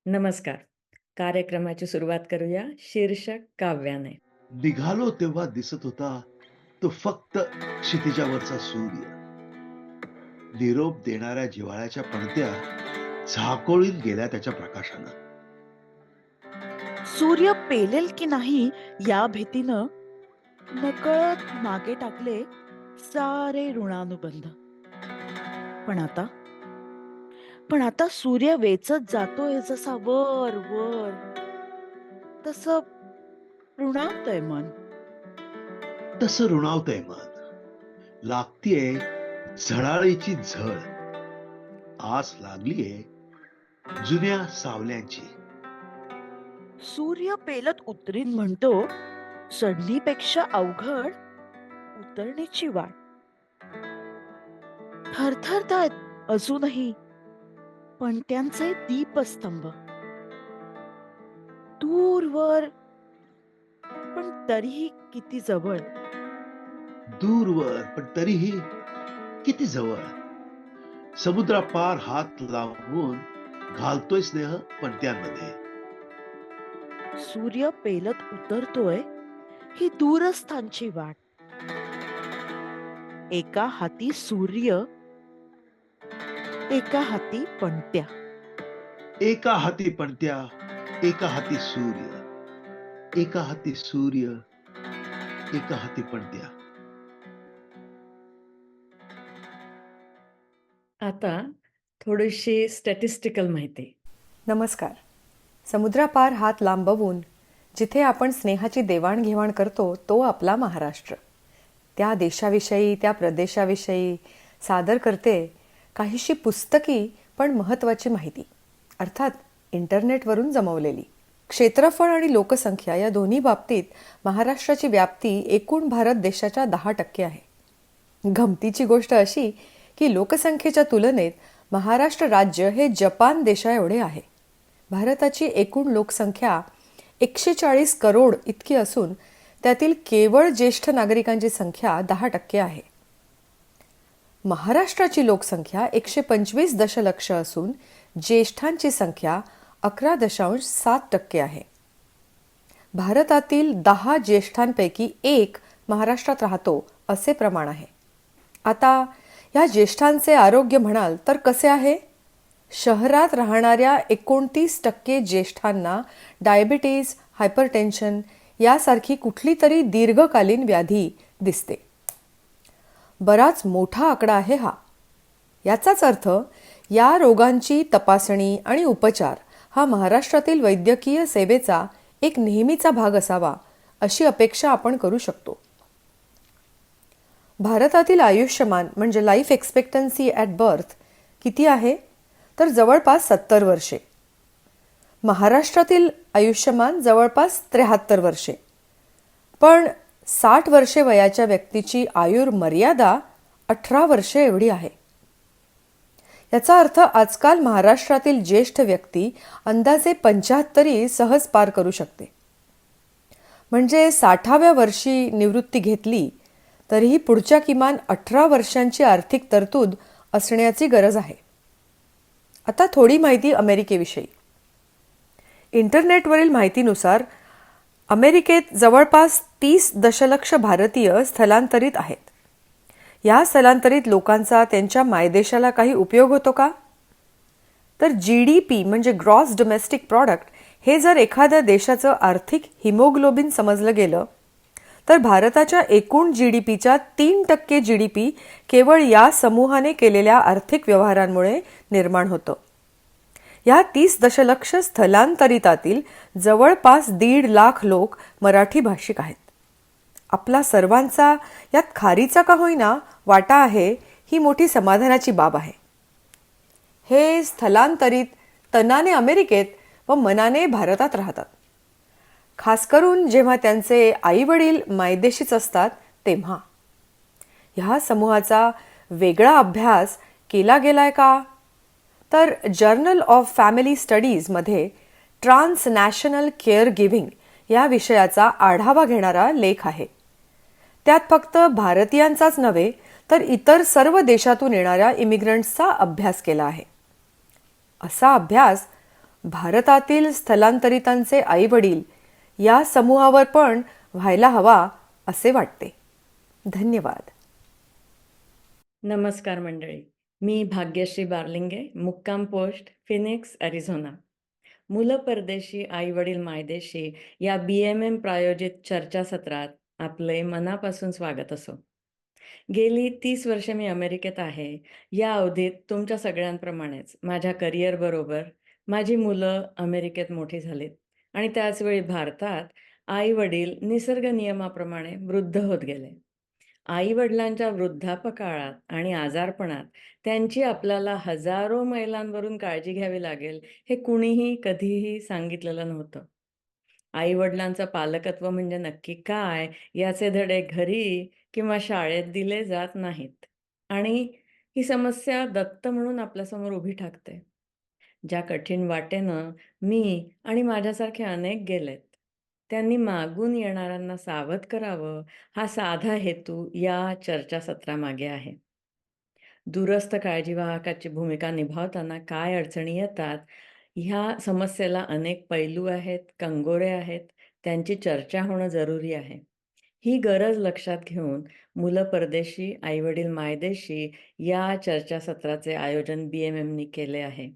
नमस्कार. कार्यक्रमाची सुरुवात करूया शीर्षक काव्याने. निघालो तेव्हा दिसत होता तो फक्त क्षितिजावरचा सूर्य. निरोप देणाऱ्या जिव्हाळ्याच्या पणत्या झाकोळीत गेल्या त्याच्या प्रकाशानं. सूर्य पेलेल की नाही या भीतीनं नकळत मागे टाकले सारे ऋणानुबंध. पण आता पण आता सूर्य वेचत जातोय जसा वर वर, तसं ऋणावतंय मन. तसं ऋणावतंय मन. लागतीये झळाळीची झळ. आस लागलीये जुन्या सावल्यांची. सूर्य पेलत उतरीन म्हणतो, चढणीपेक्षा अवघड उतरण्याची वाट. थरथरतायत अजूनही पणत्यांचे दीपस्तंभ. दूरवर पण तरीही किती जवळ. दूरवर पण तरीही किती जवळ. समुद्रापार हात लावून घालतोय स्नेह पणत्यांमध्ये. सूर्य पेलत उतरतोय ही दूरस्थांची वाट. एका हाती सूर्य, एका हाती पणत्या. एका हाती पणत्या, एका हाती सूर्य. एका हाती सूर्य, एका हाती पणत्या. आता थोडीशी स्टॅटिस्टिकल माहिती. नमस्कार. समुद्रापार हात लांबवून जिथे आपण स्नेहाची देवाणघेवाण करतो तो आपला महाराष्ट्र. त्या देशाविषयी, त्या प्रदेशाविषयी सादर करते काहीशी पुस्तकी पण महत्त्वाची माहिती, अर्थात इंटरनेटवरून जमवलेली. क्षेत्रफळ आणि लोकसंख्या या दोन्ही बाबतीत महाराष्ट्राची व्याप्ती एकूण भारत देशाच्या 10% आहे. गमतीची गोष्ट अशी की लोकसंख्येच्या तुलनेत महाराष्ट्र राज्य हे जपान देशाएवढे आहे. भारताची एकूण लोकसंख्या 140 करोड इतकी असून त्यातील केवळ ज्येष्ठ नागरिकांची संख्या 10% आहे. महाराष्ट्राची लोकसंख्या 125 दशलक्ष असून ज्येष्ठांची संख्या 11.7% आहे. भारतातील 10 ज्येष्ठांपैकी 1 महाराष्ट्रात राहतो असे प्रमाण आहे. आता या ज्येष्ठांचे आरोग्य म्हणाल तर कसे आहे? शहरात राहणाऱ्या 29% ज्येष्ठांना डायबिटीज, हायपरटेन्शन यासारखी कुठली तरी दीर्घकालीन व्याधी दिसते. बराच मोठा आकडा आहे हा. याचाच अर्थ या रोगांची तपासणी आणि उपचार हा महाराष्ट्रातील वैद्यकीय सेवेचा एक नेहमीचा भाग असावा अशी अपेक्षा आपण करू शकतो. भारतातील आयुष्यमान म्हणजे लाईफ एक्सपेक्टन्सी ॲट बर्थ किती आहे? तर जवळपास 70 वर्षे. महाराष्ट्रातील आयुष्यमान जवळपास 73 वर्षे. पण 60 वर्षे वयाच्या व्यक्तीची आयुर्मर्यादा 18 वर्षे एवढी आहे. याचा अर्थ आजकाल महाराष्ट्रातील ज्येष्ठ व्यक्ती अंदाजे 75 सहज पार करू शकते. म्हणजे 60व्या वर्षी निवृत्ती घेतली तरीही पुढच्या किमान 18 वर्षांची आर्थिक तरतूद असण्याची गरज आहे. आता थोडी माहिती अमेरिकेविषयी. इंटरनेटवरील माहितीनुसार अमेरिकेत जवळपास 30 दशलक्ष भारतीय स्थलांतरित आहेत. या स्थलांतरित लोकांचा त्यांच्या मायदेशाला काही उपयोग होतो का? तर GDP म्हणजे ग्रॉस डोमेस्टिक प्रॉडक्ट हे जर एखाद्या देशाचं आर्थिक हिमोग्लोबिन समजलं गेलं तर भारताच्या एकूण GDPच्या 3% GDP केवळ या समूहाने केलेल्या आर्थिक व्यवहारांमुळे निर्माण होतं. या 30 दशलक्ष स्थलांतरितातील जवळपास 1.5 लाख लोक मराठी भाषिक आहेत. आपला सर्वांचा यात खारीचा का होईना वाटा आहे ही मोठी समाधानाची बाब आहे. हे स्थलांतरित तनाने अमेरिकेत व मनाने भारतात राहतात. खास करून जेव्हा त्यांचे आईवडील मायदेशीच असतात तेव्हा. ह्या समूहाचा वेगळा अभ्यास केला गेलाय का? तर जर्नल ऑफ फॅमिली स्टडीजमध्ये ट्रान्सनॅशनल केअर गिव्हिंग या विषयाचा आढावा घेणारा लेख आहे. त्यात फक्त भारतीयांचाच नव्हे तर इतर सर्व देशातून येणाऱ्या इमिग्रंट्सचा अभ्यास केला आहे. असा अभ्यास भारतातील स्थलांतरितांचे आईवडील या समूहावर पण व्हायला हवा असे वाटते. धन्यवाद. नमस्कार मंडळी. मी भाग्यश्री बारलिंगे, मुक्काम पोस्ट, फिनिक्स, अरिझोना. मुलं परदेशी, आई-वडील मायदेशी या BMM प्रायोजित चर्चासत्रात आपले मनापासून स्वागत असो. गेली 30 वर्षे मी अमेरिकेत आहे. या अवधीत तुमच्या सगळ्यांप्रमाणेच माझ्या करिअरबरोबर माझी मुलं अमेरिकेत मोठी झालीत आणि त्याचवेळी भारतात आई-वडील निसर्ग नियमाप्रमाणे वृद्ध होत गेले. आई-वडिलांच्या वृद्धापकाळात आणि आजारपणात त्यांची आपल्याला हजारो मैलांवरून काळजी घ्यावी लागेल, हे कुणीही कधीही सांगितलेलं नव्हतं. आई-वडिलांचं पालकत्व म्हणजे नक्की काय, याचे धडे घरी किंवा शाळेत दिले जात नाहीत. आणि ही समस्या दत्त म्हणून आपल्यासमोर उभी ठाकते. ज्या कठीण वाटेनं मी आणि माझ्यासारखे अनेक गेलेत, त्यांनी मागून येणाऱ्यांना सावध करावं, हा साधा हेतू या चर्चासत्रामागे आहे. दूरस्थ काळजीवाहकाची भूमिका निभावताना काय अडचणी येतात, ह्या समस्येला अनेक पैलू आहेत, कंगोरे आहेत, त्यांची चर्चा होणं जरुरी आहे. ही गरज लक्षात घेऊन मुलं परदेशी, आई-वडील मायदेशी या चर्चासत्राचे आयोजन BMMनी केले आहे.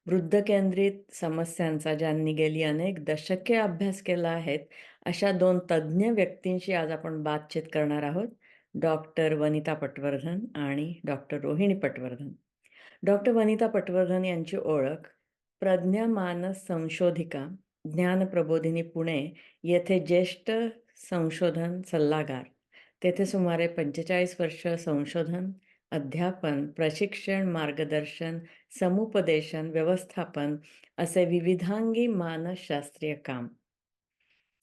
वृद्धकेंद्रित समस्यांचा ज्यांनी गेली अनेक दशके अभ्यास केला आहेत, अशा 2 तज्ज्ञ व्यक्तींशी आज आपण बातचीत करणार आहोत. डॉक्टर वनिता पटवर्धन आणि डॉक्टर रोहिणी पटवर्धन. डॉक्टर वनिता पटवर्धन यांची ओळख प्रज्ञा मानस संशोधिका, ज्ञानप्रबोधिनी पुणे येथे ज्येष्ठ संशोधन सल्लागार. तेथे सुमारे 45 वर्ष संशोधन, अध्यापन, प्रशिक्षण, मार्गदर्शन, समुपदेशन, व्यवस्थापन असे विविधांगी मानसशास्त्रीय काम.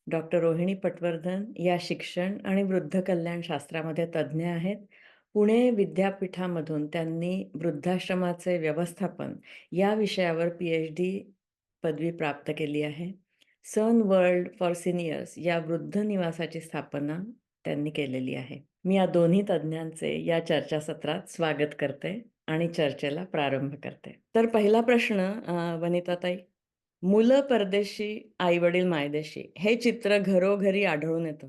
डॉक्टर रोहिणी पटवर्धन या शिक्षण आणि वृद्ध कल्याण शास्त्रामध्ये तज्ज्ञ आहेत. पुणे विद्यापीठामधून त्यांनी वृद्धाश्रमाचे व्यवस्थापन या विषयावर PhD पदवी प्राप्त केली आहे. सन वर्ल्ड फॉर सिनियर्स या वृद्ध निवासाची स्थापना त्यांनी केलेली आहे. मी या दोन्ही तज्ज्ञांचे या चर्चासत्रात स्वागत करते आणि चर्चेला प्रारंभ करते. तर पहिला प्रश्न वनिताताई, मुलं परदेशी, आई-वडील मायदेशी हे चित्र घरोघरी आढळून येतं.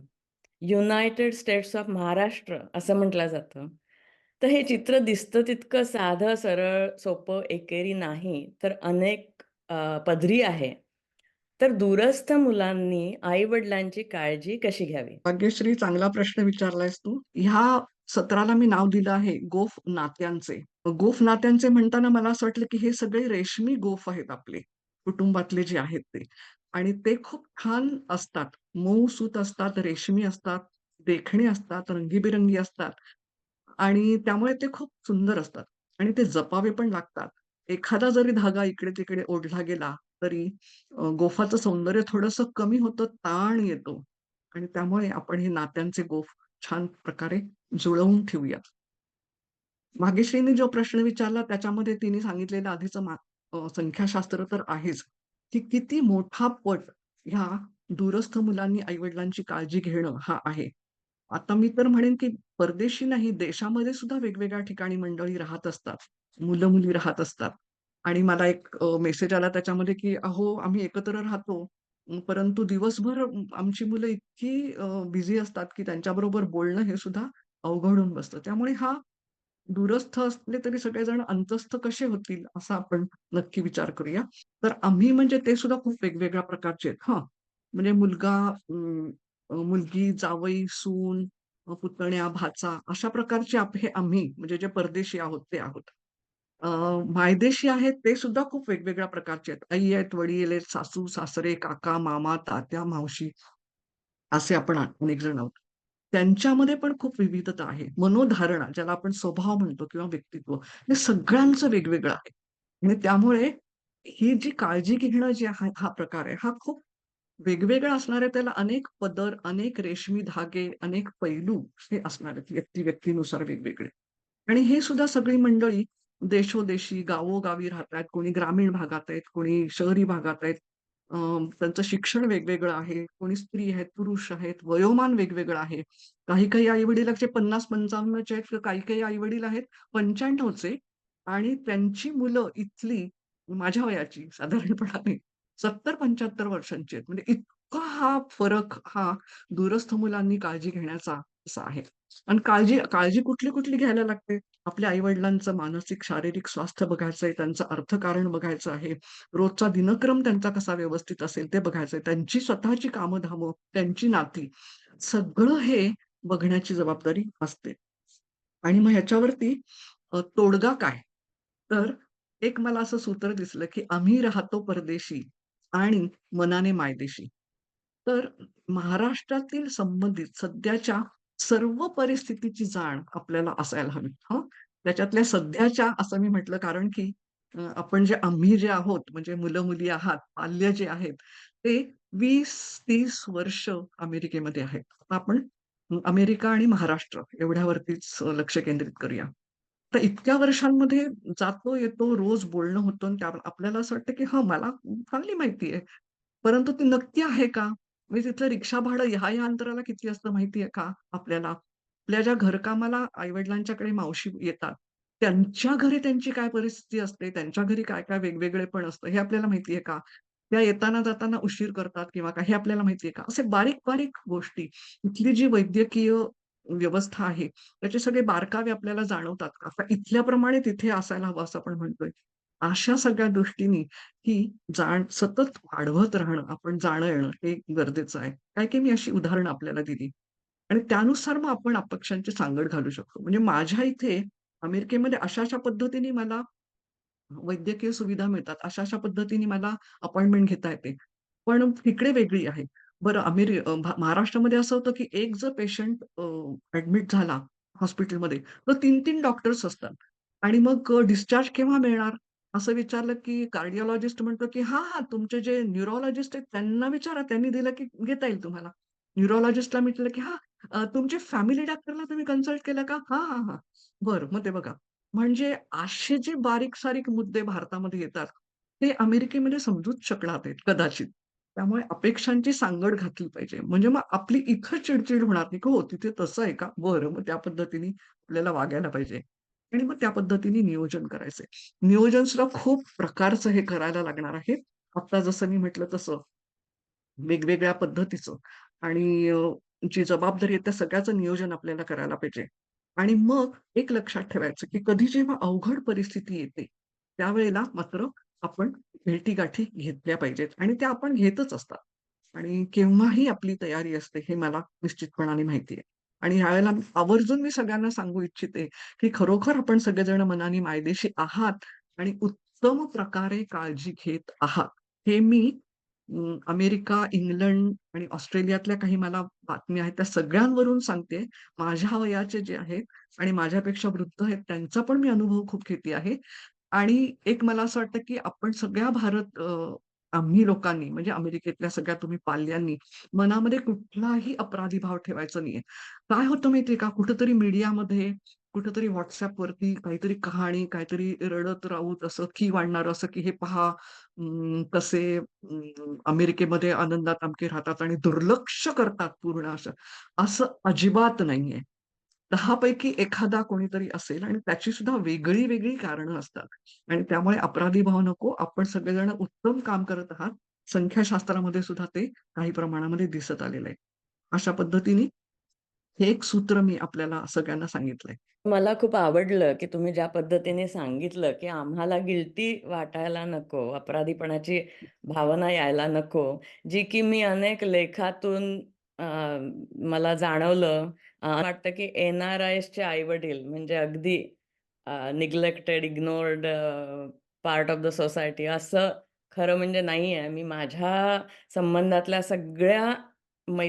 युनायटेड स्टेट्स ऑफ महाराष्ट्र असं म्हटलं जातं. तर हे चित्र दिसतं तितकं साधं, सरळ, सोपं, एकेरी नाही, तर अनेक पदरी आहे. तर दूरस्थ मुलांनी आई-वडिलांची काळजी कशी घ्यावी? भाग्यश्री, चांगला प्रश्न विचारलायस तू. ह्या सत्राला मी नाव दिलं आहे गोफ नात्यांचे. गोफ नात्यांचे म्हणताना मला असं वाटलं की हे सगळे रेशमी गोफ आहेत आपले कुटुंबातले जे आहेत ते, आणि ते खूप छान असतात, मऊसूत असतात, रेशमी असतात, देखणे असतात, रंगीबेरंगी असतात, आणि त्यामुळे ते खूप सुंदर असतात आणि ते जपावे पण लागतात. एखादा जरी धागा इकडे तिकडे ओढला गेला तरी गोफाचं सौंदर्य थोडंसं कमी होतं, ताण येतो, आणि त्यामुळे आपण हे नात्यांचे गोफ छान प्रकारे जुळवून ठेवूया. भाग्यश्रीने जो प्रश्न विचारला त्याच्यामध्ये तिने सांगितलेलं आधीचं संख्याशास्त्र तर आहेच, की किती मोठा पट ह्या दूरस्थ मुलांनी आईवडिलांची काळजी घेणं हा आहे. आता मी तर म्हणेन की परदेशी नाही, देशामध्ये सुद्धा वेगवेगळ्या ठिकाणी मंडळी राहत असतात, मुलं मुली राहत असतात. आणि मला एक मेसेज आला त्याच्यामध्ये की अहो आम्ही एकत्र राहतो, परंतु दिवसभर आमची मुलं इतकी बिझी असतात की त्यांच्याबरोबर बोलणं हे सुद्धा अवघड होऊन बसतं. त्यामुळे हा दूरस्थ असले तरी सगळेजण अंतस्थ कसे होतील असा आपण नक्की विचार करूया. तर आम्ही म्हणजे ते सुद्धा खूप वेगवेगळ्या प्रकारचे आहेत. म्हणजे मुलगा, मुलगी, जावई, सून, पुतण्या, भाचा अशा प्रकारचे हे आम्ही म्हणजे जे परदेशी आहोत ते आहोत. अ, मायदेशी आहेत ते सुद्धा खूप वेगवेगळ्या प्रकारचे आहेत. आई आहेत, वडील आहेत, सासू, सासरे, काका, मामा, तात्या, मावशी असे आपण अनेक जण आहोत. त्यांच्यामध्ये पण खूप विविधता आहे. मनोधारणा ज्याला आपण स्वभाव म्हणतो किंवा व्यक्तित्व, हे सगळ्यांचं वेगवेगळं आहे. आणि त्यामुळे ही जी काळजी घेणं जे आहे हा प्रकार आहे, हा खूप वेगवेगळा असणार आहे. त्याला अनेक पदर, अनेक रेशमी धागे, अनेक पैलू हे असणार आहेत, व्यक्ती-व्यक्तीनुसार वेगवेगळे. आणि हे सुद्धा सगळी मंडळी देशोदेशी, गावोगावी राहतायत. कोणी ग्रामीण भागात आहेत, कोणी शहरी भागात आहेत. अ, त्यांचं शिक्षण वेगवेगळं आहे. कोणी स्त्री आहेत, पुरुष आहेत, वयोमान वेगवेगळं आहे. काही-काही आई-वडिलाचे 50-55 चे आहेत, तर काही-काही आई-वडील आहेत 95 चे, आणि त्यांची मुलं इथली माझ्या वयाची साधारणपणाने 70-75 वर्षांची आहेत. म्हणजे इतका हा फरक हा दूरस्थ मुलांनी काळजी घेण्याचा असा आहे. आणि काळजी काळजी कुठली घ्यायला लागते? आपल्या आई-वडिलांचं मानसिक, शारीरिक स्वास्थ्य बघायचंय, त्यांचं अर्थकारण बघायचं आहे, रोजचा दिनक्रम त्यांचा कसा व्यवस्थित असेल ते बघायचंय, त्यांची स्वतःची कामं-धामं, त्यांची नाती, सगळं हे बघण्याची जबाबदारी असते. आणि मग ह्याच्यावरती तोडगा काय? तर एक मला असं सूत्र दिसलं, की आम्ही राहतो परदेशी आणि मनाने मायदेशी. तर महाराष्ट्रातील संबंधित सध्याच्या सर्व परिस्थितीची जाण आपल्याला असायला हवी. हं. त्याच्यातल्या सध्याच्या असं मी म्हटलं कारण की आपण आम्ही जे आहोत म्हणजे मुलं-मुली आहात, पाल्य जे आहेत, ते 20-30 वर्ष अमेरिकेमध्ये आहेत. आता आपण अमेरिका आणि महाराष्ट्र एवढ्यावरतीच लक्ष केंद्रित करूया. तर इतक्या वर्षांमध्ये जातो, येतो, रोज बोलणं होतं आणि आपल्याला असं वाटतं, की हां, मला चांगली माहिती आहे. परंतु ती नक्की आहे का? म्हणजे तिथलं रिक्षा भाडं ह्या अंतराला किती असतं माहिती आहे का आपल्याला? आपल्या ज्या घरकामाला आई-वडिलांच्याकडे मावशी येतात, त्यांच्या घरी त्यांची काय परिस्थिती असते, त्यांच्या घरी काय-काय वेगवेगळेपण असतं, हे आपल्याला माहिती आहे का? त्या येताना-जाताना उशीर करतात किंवा काय हे आपल्याला माहिती आहे का? असे बारीक-बारीक गोष्टी, इथली जी वैद्यकीय व्यवस्था आहे, त्याचे सगळे बारकावे आपल्याला जाणवतात का? आता इथल्याप्रमाणे तिथे असायला हवं असं आपण म्हणतोय. अशा सगळ्या दृष्टीने ही जाण सतत वाढवत राहणं, आपण जाणं-येणं हे गरजेचं आहे. काही-काही मी अशी उदाहरणं आपल्याला दिली आणि त्यानुसार मग आपण अपेक्षांची सांगड घालू शकतो. म्हणजे माझ्या इथे अमेरिकेमध्ये अशा-अशा पद्धतीने मला वैद्यकीय सुविधा मिळतात. अशा-अशा पद्धतीने मला अपॉइंटमेंट घेता येते. पण तिकडे वेगळी आहे. बरं महाराष्ट्रामध्ये असं होतं, की एक जर पेशंट ॲडमिट झाला हॉस्पिटलमध्ये, तर 3-3 डॉक्टर्स असतात आणि मग डिस्चार्ज केव्हा मिळणार? असं विचारलं, की कार्डिओलॉजिस्ट म्हणतो, की "हां, हां, तुमचे जे न्यूरोलॉजिस्ट आहेत त्यांना विचारा, त्यांनी दिलं की घेता येईल तुम्हाला." न्यूरोलॉजिस्टला म्हटलं, की "हां, तुमचे फॅमिली डॉक्टरला तुम्ही कन्सल्ट केलं का?" "हां, हां, हां." बरं, मग ते बघा. म्हणजे असे जे बारीक-सारीक मुद्दे भारतामध्ये येतात, ते अमेरिकेमध्ये समजूच शकणार नाहीत कदाचित. त्यामुळे अपेक्षांची सांगड घातली पाहिजे. म्हणजे मग आपली इथं चिड होणार नाही, की "हो, तिथे तसं आहे का? बरं." मग त्या पद्धतीने आपल्याला वागायला पाहिजे आणि मग त्या पद्धतीने नियोजन करायचंय. नियोजन सुद्धा खूप प्रकारचं हे करायला लागणार आहे. आता जसं मी म्हटलं तसं वेगवेगळ्या पद्धतीचं आणि जी जबाबदारी आहे त्या सगळ्याचं नियोजन आपल्याला करायला पाहिजे. आणि मग एक लक्षात ठेवायचं, की कधी जेव्हा अवघड परिस्थिती येते, त्यावेळेला मात्र आपण भेटीगाठी घेतल्या पाहिजेत आणि त्या आपण घेतच असतात. आणि केव्हाही आपली तयारी असते हे मला निश्चितपणाने माहिती आहे. आणि ह्यावेळेला आवर्जून मी सगळ्यांना सांगू इच्छिते, की खरोखर आपण सगळेजण मनाने मायदेशी आहात आणि उत्तम प्रकारे काळजी घेत आहात. हे मी अमेरिका, इंग्लंड आणि ऑस्ट्रेलियातल्या काही मला बातम्या आहेत, त्या सगळ्यांवरून सांगतेय. माझ्या वयाचे जे आहेत आणि माझ्यापेक्षा वृद्ध आहेत, त्यांचा पण मी अनुभव खूप घेते आहे. आणि एक मला असं वाटतं, की आपण सगळ्या आम्ही लोकांनी म्हणजे अमेरिकेतल्या सगळ्या तुम्ही पाल्यांनी मनामध्ये कुठलाही अपराधी भाव ठेवायचा नाहीये. काय होतं माहितीये का? कुठेतरी मीडियामध्ये, कुठेतरी WhatsAppवरती काहीतरी कहाणी, काहीतरी रडत राऊत असं वाढणारं असं, की हे पहा कसे अमेरिकेमध्ये आनंदात अमके राहतात आणि दुर्लक्ष करतात पूर्ण असं. असं अजिबात नाहीये. 10 पैकी एखादा कोणीतरी असेल आणि त्याची सुद्धा वेगळी कारणं असतात आणि त्यामुळे अपराधी भाव नको. आपण सगळेजण उत्तम काम करत आहात. संख्याशास्त्रामध्ये सुद्धा ते काही प्रमाणामध्ये दिसत आलेलं आहे. अशा पद्धतीने हे एक सूत्र मी आपल्याला सगळ्यांना सांगितलंय. मला खूप आवडलं, की तुम्ही ज्या पद्धतीने सांगितलं, की आम्हाला गिल्टी वाटायला नको, अपराधीपणाची भावना यायला नको, जी की मी अनेक लेखातून अ, मला जाणवलं. वाटतं, की एन-आर-आयसचे आई-वडील म्हणजे अगदी neglected, ignored part of the society असं खरं म्हणजे नाही आहे. मी माझ्या संबंधातल्या सगळ्या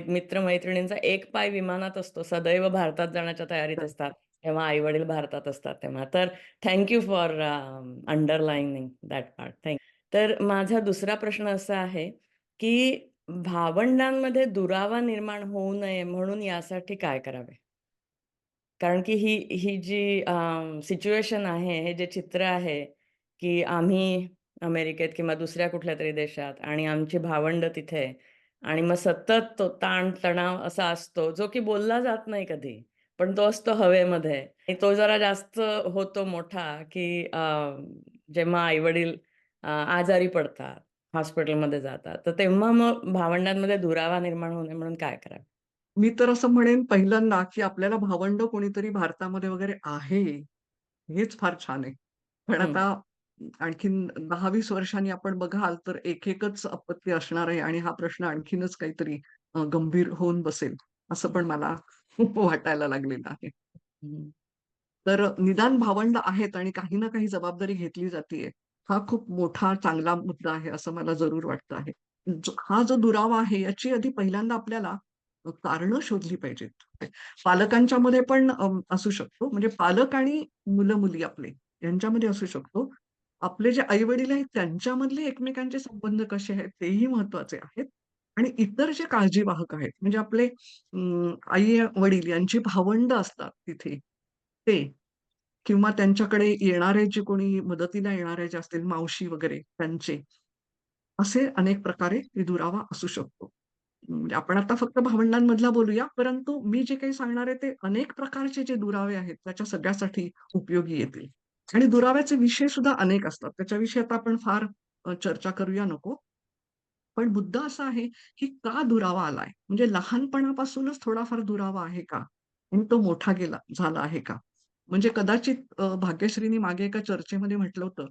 मित्र-मैत्रिणींचा एक पाय विमानात असतो. सदैव भारतात जाण्याच्या तयारीत असतात. तेव्हा आई-वडील भारतात असतात तेव्हा. तर thank you for underlining that part. तर माझा दुसरा प्रश्न असा आहे, की भावंडांमध्ये दुरावा निर्माण होऊ नये म्हणून यासाठी काय करावे? कारण की ही जी सिच्युएशन आहे, हे जे चित्र आहे, की आम्ही अमेरिकेत किंवा दुसऱ्या कुठल्यातरी देशात आणि आमची भावंडं तिथे आणि मग सतत तो ताण-तणाव असा असतो, जो की बोलला जात नाही कधी. पण तो असतो हवेमध्ये आणि तो जरा जास्त होतो मोठा, की जेव्हा आई-वडील आजारी पडतात, हॉस्पिटलमध्ये जातात. तर तेव्हा मग भावंडांमध्ये दुरावा निर्माण होऊ नये म्हणून काय करावं? मी तर असं म्हणेन पहिल्यांदा, की आपल्याला भावंड कोणीतरी भारतामध्ये वगैरे आहे, हेच फार छान आहे. पण हं. आता आणखीन 10-20 वर्षांनी आपण बघाल तर एक-एकच अपत्य असणार आहे आणि हा प्रश्न आणखीनच काहीतरी गंभीर होऊन बसेल, असं हं, पण मला वाटायला लागलेलं आहे. हं. तर निदान भावंड आहेत आणि काही ना काही जबाबदारी घेतली जातीये. हा खूप मोठा चांगला मुद्दा आहे असं मला जरूर वाटतं आहे. हा जो दुरावा आहे याची आधी पहिल्यांदा आपल्याला कारणं शोधली पाहिजेत. पालकांच्यामध्ये पण असू शकतो. म्हणजे पालक आणि मुलं-मुली आपले यांच्यामध्ये असू शकतो. आपले जे आई-वडील आहेत त्यांच्यामधले एकमेकांचे संबंध कसे आहेत तेही महत्वाचे आहेत. आणि इतर जे काळजीवाहक आहेत म्हणजे आपले आई-वडील यांची भावंड असतात तिथे, ते किंवा त्यांच्याकडे येणारे जे कोणी मदतीला येणारे जे असतील मावशी वगैरे त्यांचे, असे अनेक प्रकारे दुरावा असू शकतो. म्हणजे आपण आता फक्त भावंडांमधला बोलूया, परंतु मी जे काही सांगणार आहे ते अनेक प्रकारचे जे दुरावे आहेत त्याच्या सगळ्यासाठी उपयोगी येतील. आणि दुराव्याचे विषय सुद्धा अनेक असतात. त्याच्याविषयी आता आपण फार चर्चा करूया नको. पण मुद्दा असा आहे, की का दुरावा आलाय? म्हणजे लहानपणापासूनच थोडाफार दुरावा आहे का? आणि तो मोठा झाला आहे का? म्हणजे कदाचित भाग्यश्रीनी मागे एका चर्चेमध्ये म्हटलं होतं,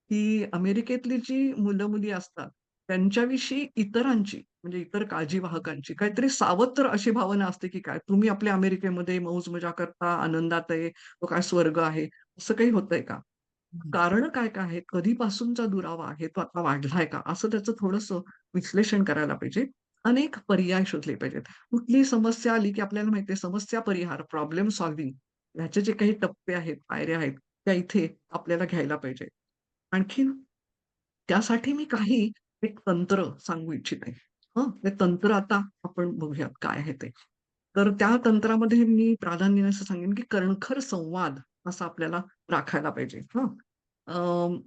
की अमेरिकेतली जी मुलं-मुली असतात, त्यांच्याविषयी इतरांची म्हणजे इतर काळजीवाहकांची काहीतरी सावत्र अशी भावना असते, की काय तुम्ही आपल्या अमेरिकेमध्ये मौज-मजा करता, आनंदात आहे, तो काय स्वर्ग आहे, असं काही होतंय का? हं. कारणं काय-काय आहेत? कधीपासूनचा दुरावा आहे? तो आता वाढलाय का? असं त्याचं थोडंसं विश्लेषण करायला पाहिजे. अनेक पर्याय शोधले पाहिजेत. कुठलीही समस्या आली, की आपल्याला माहिती आहे समस्या परिहार, प्रॉब्लेम सॉल्व्हिंग ह्याचे जे काही टप्पे आहेत, पायऱ्या आहेत, त्या इथे आपल्याला घ्यायला पाहिजे. आणखीन त्यासाठी मी काही एक तंत्र सांगू इच्छिते. हं, ते तंत्र आता आपण बघूयात काय आहे ते. तर त्या तंत्रामध्ये मी प्राधान्याने असं सांगेन, की कणखर संवाद असा आपल्याला राखायला पाहिजे. हं.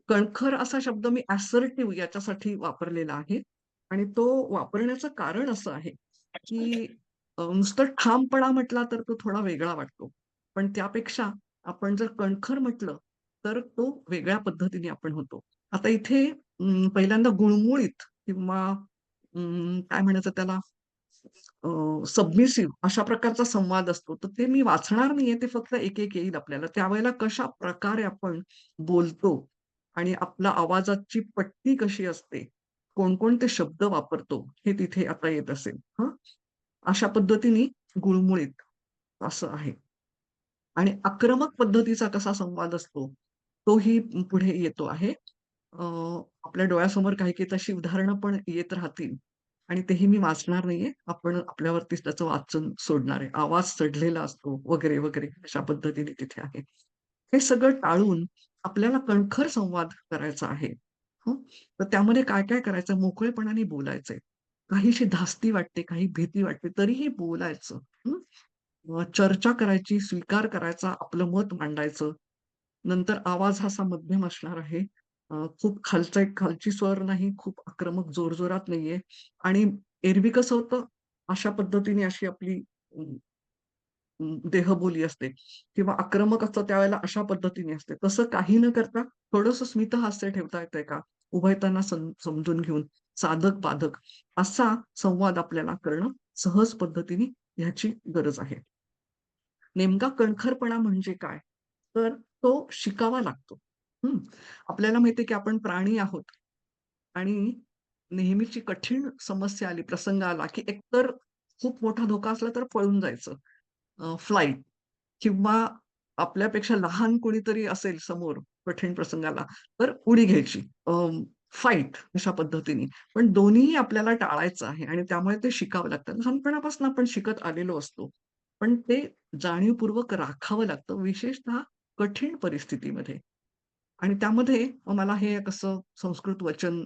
कणखर असा शब्द मी असर्टिव्ह याच्यासाठी वापरलेला आहे आणि तो वापरण्याचं कारण असं आहे, की नुसतं ठामपणा म्हटला तर तो थोडा वेगळा वाटतो. पण त्यापेक्षा आपण जर कणखर म्हटलं, तर तो वेगळ्या पद्धतीने आपण होतो. आता इथे पहिल्यांदा गुळमुळीत किंवा काय म्हणायचं त्याला सबमिसिव्ह अशा प्रकारचा संवाद असतो. तर ते मी वाचणार नाहीये. ते फक्त एक-एक येईल आपल्याला. त्यावेळेला कशाप्रकारे आपण बोलतो आणि आपल्या आवाजाची पट्टी कशी असते, कोणकोणते शब्द वापरतो, हे तिथे आता येत असेल. हं. अशा पद्धतीने गुळमुळीत असं आहे. आणि आक्रमक पद्धतीचा कसा संवाद असतो, तोही पुढे येतो आहे. अ, आपल्या डोळ्यासमोर काही-काही तशी उदाहरणं पण येत राहतील आणि तेही मी वाचणार नाहीये. आपण आपल्यावरतीच त्याचं वाचन सोडणार आहे. आवाज चढलेला असतो वगैरे, वगैरे अशा पद्धतीने तिथे आहे. हे सगळं टाळून आपल्याला कणखर संवाद करायचा आहे. हं. तर त्यामध्ये काय-काय करायचं? मोकळेपणाने बोलायचंय. काहीशी धास्ती वाटते, काही भीती वाटते, तरीही बोलायचं. हं. चर्चा करायची, स्वीकार करायचा, आपलं मत मांडायचं. नंतर आवाज हा असा मध्यम असणार आहे. खूप खालची स्वर नाही, खूप आक्रमक जोरजोरात नाहीये आणि एरवी कसं होतं, अशा पद्धतीने अशी आपली देहबोली असते किंवा आक्रमक असतं त्यावेळेला अशा पद्धतीने असते. तसं काही न करता थोडंसं स्मितहास्य ठेवता येतंय का? उभयतांना समजून घेऊन साधक-बाधक असा संवाद आपल्याला करणं सहज पद्धतीने ह्याची गरज आहे. नेमका कणखरपणा म्हणजे काय? तर तो शिकावा लागतो. हं. आपल्याला माहिती आहे की आपण प्राणी आहोत आणि नेहमीची कठीण समस्या आली, प्रसंग आला, की एकतर खूप मोठा धोका असला तर पळून जायचं. फ्लाइट किंवा आपल्यापेक्षा लहान कोणीतरी असेल समोर कठीण प्रसंगाला, तर उडी घ्यायची. फाईट अशा पद्धतीने. पण दोन्हीही आपल्याला टाळायचं आहे आणि त्यामुळे ते शिकावं लागतं. लहानपणापासून आपण शिकत आलेलो असतो. पण ते जाणीवपूर्वक राखावं लागतं, विशेषतः कठीण परिस्थितीमध्ये. आणि त्यामध्ये मला हे कसं संस्कृत वचन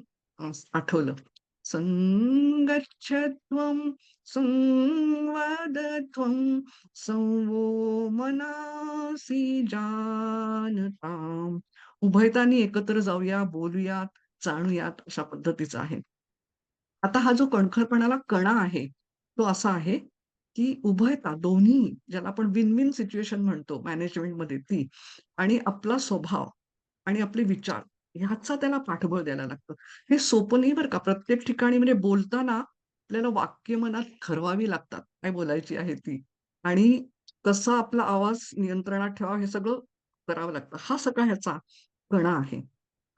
आठवलं. संगच्छध्वं संवादध्वं संवो मनासी जानताम्. उभयतांनी एकत्र जाऊया, बोलूयात, जाणूयात अशा पद्धतीचं आहे. आता हा जो कणखरपणाला कणा आहे, तो असा आहे, की उभयता दोन्ही ज्याला आपण विन-विन सिच्युएशन म्हणतो मॅनेजमेंटमध्ये ती आणि आपला स्वभाव आणि आपले विचार ह्याचा त्याला पाठबळ द्यायला लागतं. हे सोपं नाही बरं का. प्रत्येक ठिकाणी म्हणजे बोलताना आपल्याला वाक्य मनात ठरवावी लागतात. काय बोलायची आहे ती आणि कसा आपला आवाज नियंत्रणात ठेवावा हे सगळं करावं लागतं. हा सगळा ह्याचा कणा आहे.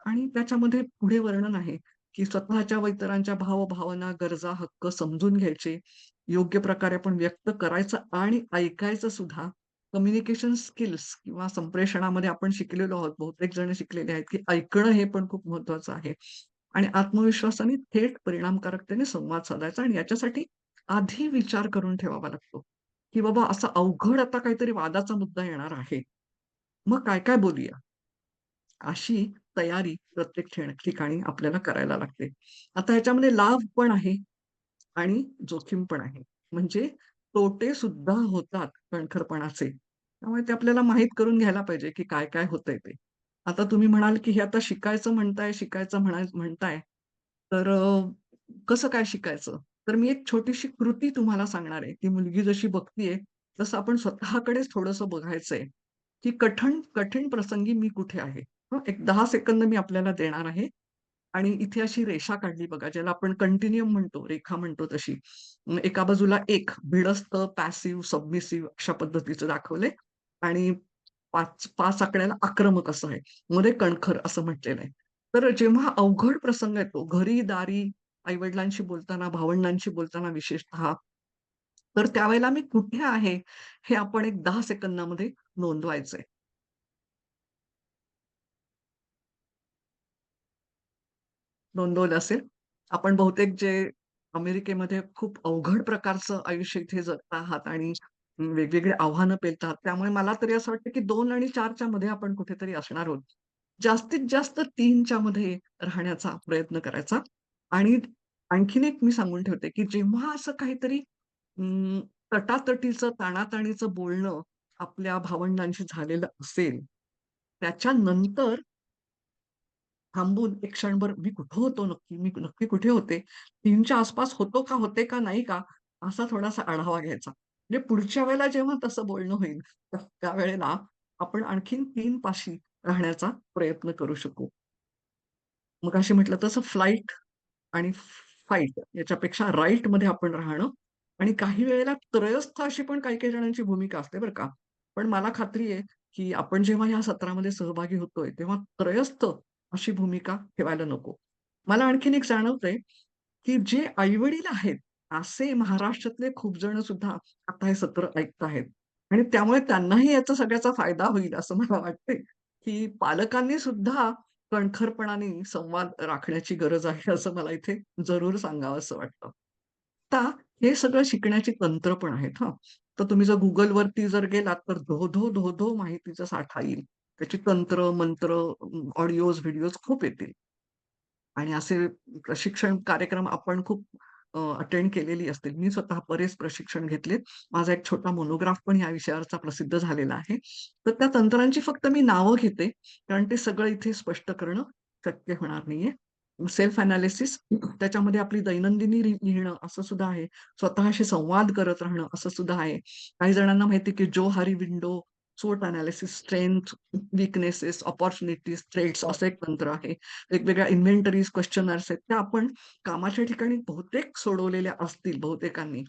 आणि त्याच्यामध्ये पुढे वर्णन आहे, की स्वतःच्या व इतरांच्या भावना, गरजा, हक्क समजून घ्यायचे, योग्य प्रकारे आपण व्यक्त करायचं आणि ऐकायचं सुद्धा. कम्युनिकेशन स्किल्स किंवा संप्रेषणामध्ये आपण शिकलेलो आहोत. बहुतेक जण शिकलेले आहेत, की ऐकणं हे पण खूप महत्वाचं आहे. आणि आत्मविश्वासाने थेट परिणामकारकतेने संवाद साधायचा आणि याच्यासाठी आधी विचार करून ठेवावा लागतो, की बाबा असा अवघड आता काहीतरी वादाचा मुद्दा येणार आहे. मग काय-काय बोलूया? अशी तयारी प्रत्येक ठिकाणी आपल्याला करायला लागते. आता ह्याच्यामध्ये लाभ पण आहे आणि जोखीम पण आहे. म्हणजे तोटे सुद्धा होतात कणखरपणाचे. त्यामुळे ते आपल्याला माहीत करून घ्यायला पाहिजे, की काय-काय होतंय ते. आता तुम्ही म्हणाल, की हे आता शिकायचं म्हणताय, शिकायचं म्हणताय, तर कसं काय शिकायचं? तर मी एक छोटीशी कृती तुम्हाला सांगणार आहे. ती मुलगी जशी बघतीये, तसं आपण स्वतःकडेच थोडंसं बघायचंय, की कठीण प्रसंगी मी कुठे आहे? एक 10 सेकंद मी आपल्याला देणार आहे आणि इथे अशी रेषा काढली बघा, ज्याला आपण कंटिन्युअम म्हणतो, रेखा म्हणतो तशी. एका बाजूला 1 भिडस्त, पॅसिव्ह, सबमिसिव्ह अशा पद्धतीचं दाखवलंय आणि 5 आकड्याला आक्रमक असं आहे. मध्ये कणखर असं म्हटलेलं आहे. तर जेव्हा अवघड प्रसंग येतो, घरी-दारी, आई-वडिलांशी बोलताना, भावंडांशी बोलताना विशेषतः, तर त्यावेळेला मी कुठे आहे, हे आपण एक 10 सेकंदामध्ये नोंदवायचंय. नोंदवलं असेल. आपण बहुतेक जे अमेरिकेमध्ये खूप अवघड प्रकारचं आयुष्य इथे जगत आहात आणि वेगवेगळी आव्हानं पेलतात. त्यामुळे मला तरी असं वाटतं, की 2 आणि 4च्या मध्ये आपण कुठेतरी असणार आहोत. जास्तीत जास्त 3च्या मध्ये राहण्याचा प्रयत्न करायचा आणि आणखीन एक मी सांगून ठेवते, की जेव्हा असं काहीतरी अं, तटातटीचं, ताणाताणीचं बोलणं आपल्या भावंडांशी झालेलं असेल, त्याच्यानंतर थांबून एक क्षणभर मी कुठं होतो नक्की? मी नक्की कुठे होते? 3च्या आसपास होतो का, होते का, नाही का? असा थोडासा आढावा घ्यायचा. म्हणजे पुढच्या वेळेला जेव्हा तसं बोलणं होईल, तर त्यावेळेला आपण आणखीन 3 पाशी राहण्याचा प्रयत्न करू शकू. मगाशी म्हटलं तसं फ्लाइट आणि फाईट याच्यापेक्षा राईटमध्ये आपण राहणं आणि काही वेळेला त्रयस्थ अशी पण काही-काही जणांची भूमिका असते बरं का. पण मला खात्री आहे, की आपण जेव्हा ह्या सत्रामध्ये सहभागी होतोय, तेव्हा त्रयस्थ अशी भूमिका ठेवायला नको. मला आणखीन एक जाणवतंय, की जे आई-वडील आहेत, असे महाराष्ट्रातले खूप जण सुद्धा आता हे सत्र ऐकताहेत आणि त्यामुळे त्यांनाही याचा सगळ्याचा फायदा होईल असं मला वाटतंय, की पालकांनी सुद्धा कणखरपणाने संवाद राखण्याची गरज आहे असं मला इथे जरूर सांगावसं वाटतं. आता हे सगळं शिकण्याची तंत्र पण आहेत हं. तर तुम्ही जर Googleवरती जर गेलात तर धो-धो माहितीचा साठा येईल. त्याची तंत्र, मंत्र, ऑडिओज, व्हिडिओज खूप येतील. आणि असे प्रशिक्षण कार्यक्रम आपण खूप अटेंड केलेली असतील. मी स्वतः बरेच प्रशिक्षण घेतलेत. माझा एक छोटा मोनोग्राफ पण या विषयावरचा प्रसिद्ध झालेला आहे. तर त्या तंत्रांची फक्त मी नावं घेते, कारण ते सगळं इथे स्पष्ट करणं शक्य होणार नाहीये. सेल्फ एनालिसिस त्याच्यामध्ये आपली दैनंदिनी लिहिणं असं सुद्धा आहे. स्वतःशी संवाद करत राहणं असं सुद्धा आहे. काही जणांना माहिती आहे, की Johari window, SWOT analysis, strength, weaknesses, opportunities, threats असं एक तंत्र आहे. वेगवेगळ्या इन्व्हेंटरीज, क्वेश्चनर्स आहेत, त्या आपण कामाच्या ठिकाणी बहुतेक सोडवलेल्या असतील बहुतेकांनी.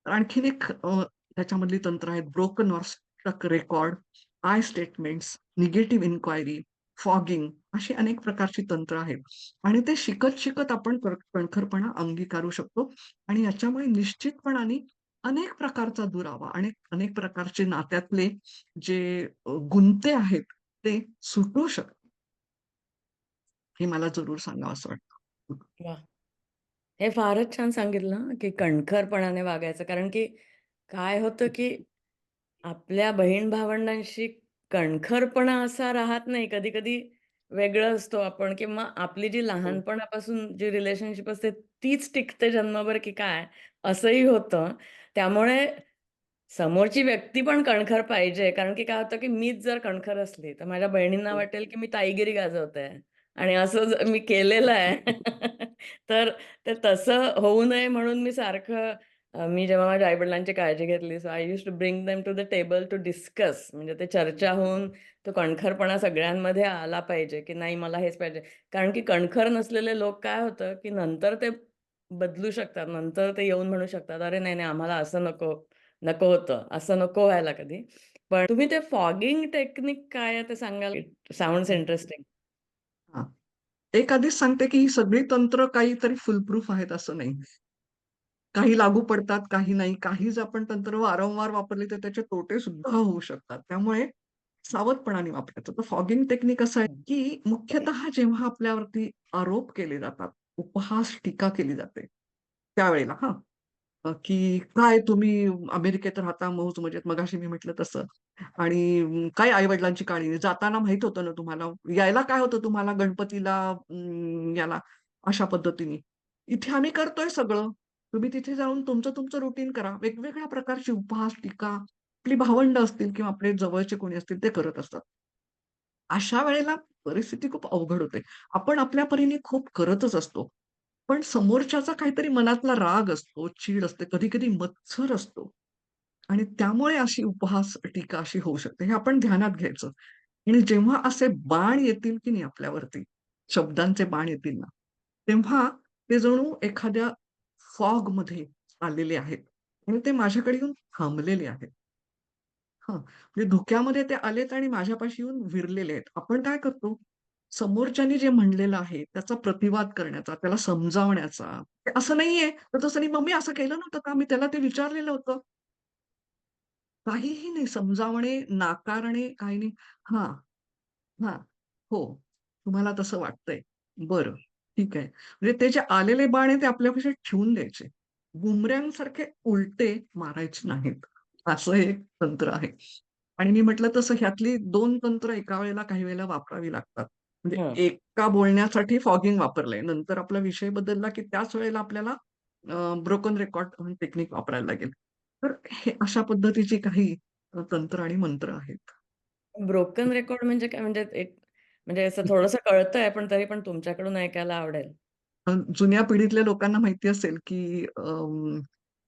तर आणखीन एक त्याच्यामधली तंत्र आहेत broken or stuck record, I statements, negative inquiry, fogging अशी अनेक प्रकारची तंत्र आहेत. आणि ते शिकत आपण कणखरपणा अंगीकारू शकतो आणि याच्यामुळे निश्चितपणाने अनेक प्रकारचा दुरावा आणि अनेक प्रकारचे नात्यातले जे गुंते आहेत, ते सुटू शकतात. हे मला जरूर सांगावसं वाटतं. वाह! हे फारच छान सांगितलं हं, की कणखरपणाने वागायचं. कारण की काय होतं, की आपल्या बहीण-भावंडांशी कणखरपणा असा राहत नाही. कधी-कधी वेगळं असतो आपण किंवा आपली जी हो, लहानपणापासून जी रिलेशनशिप असते तीच टिकते जन्मभर की काय असंही होतं. त्यामुळे समोरची व्यक्ती पण कणखर पाहिजे. कारण की काय होतं, की मीच जर कणखर असली, तर माझ्या बहिणींना हो. वाटेल, की मी ताईगिरी गाजवते आणि असं मी केलेलं आहे. तर तर तसं होऊ नये म्हणून मी सारखं मी जेव्हा माझ्या आई-वडिलांची काळजी घेतली, so I used to bring them to the table to discuss. म्हणजे ते चर्चा होऊन तो कणखरपणा सगळ्यांमध्ये आला पाहिजे, की नाही मला हेच पाहिजे. कारण की कणखर नसलेले लोक काय होतं, की नंतर ते बदलू शकतात. नंतर ते येऊन म्हणू शकतात, "अरे नाही, नाही आम्हाला असं नको, नको होतं." असं नको व्हायला कधी. पण तुम्ही ते फॉगिंग टेक्निक काय आहे ते सांगाल? It sounds interesting. हां. एक आधीच सांगते, की ही सगळी तंत्र काहीतरी फुलप्रूफ आहेत असं नाही. काही लागू पडतात, काही नाही. काही जर आपण तंत्र वारंवार वापरली तर त्याचे तोटे सुद्धा होऊ शकतात. त्यामुळे सावधपणाने वापरायचं. तर फॉगिंग टेक्निक असं आहे, की मुख्यतः जेव्हा आपल्यावरती आरोप केले जातात, उपहास, टीका केली जाते, त्यावेळेला हां. की काय तुम्ही अमेरिकेत राहता मौज-मजेत मगाशी मी म्हटलं तसं आणि काय आई-वडिलांची काळजी नाही. जाताना माहीत होतं ना तुम्हाला, यायला काय होतं तुम्हाला गणपतीला याला अशा पद्धतीने. इथे आम्ही करतोय सगळं. तुम्ही तिथे जाऊन तुमचं रुटीन करा. वेगवेगळ्या प्रकारचे उपहास, टीका आपली भावंड असतील किंवा आपले जवळचे कोणी असतील ते करत असतात. अशा वेळेला परिस्थिती खूप अवघड होते. आपण आपल्या परीने खूप करतच असतो. पण समोरच्याचा काहीतरी मनातला राग असतो, चीड असते, कधी-कधी मत्सर असतो आणि त्यामुळे अशी उपहास, टीका अशी होऊ शकते. हे आपण ध्यानात घ्यायचं. आणि जेव्हा असे बाण येतील की नाही आपल्यावरती, शब्दांचे बाण येतील ना, तेव्हा ते जणू एखाद्या फॉगमध्ये आलेले आहेत आणि ते माझ्याकडे येऊन थांबलेले आहेत. हां, म्हणजे धुक्यामध्ये ते आलेत आणि माझ्यापाशी येऊन विरलेले आहेत. आपण काय करतो, समोरच्यानी जे म्हणलेलं आहे त्याचा प्रतिवाद करण्याचा, त्याला समजावण्याचा. "ते असं नाहीये, तर तसं नाही, मम्मी असं केलं नव्हतं का? मी त्याला ते विचारलेलं होतं." काहीही नाही समजावणे, नाकारणे, काही नाही. "हां, हां, हो, तुम्हाला तसं वाटतंय. बरं, ठीक आहे." म्हणजे ते जे आलेले बाण आहे ते आपल्यापाशी ठेवून द्यायचे. बुमरँगसारखे उलटे मारायचे नाहीत. असं एक तंत्र आहे. आणि मी म्हटलं तसं ह्यातली 2 तंत्र एका वेळेला काही वेळेला वापरावी लागतात. म्हणजे हं. एका बोलण्यासाठी फॉगिंग वापरलंय. नंतर आपला विषय बदलला, की त्याच वेळेला आपल्याला ब्रोकन रेकॉर्ड टेक्निक वापरायला लागेल. तर हे अशा पद्धतीची काही तंत्र आणि मंत्र आहेत. ब्रोकन रेकॉर्ड म्हणजे काय? म्हणजे एक म्हणजे असं थोडंसं कळतंय, पण तरी पण तुमच्याकडून ऐकायला आवडेल. जुन्या पिढीतल्या लोकांना माहिती असेल, की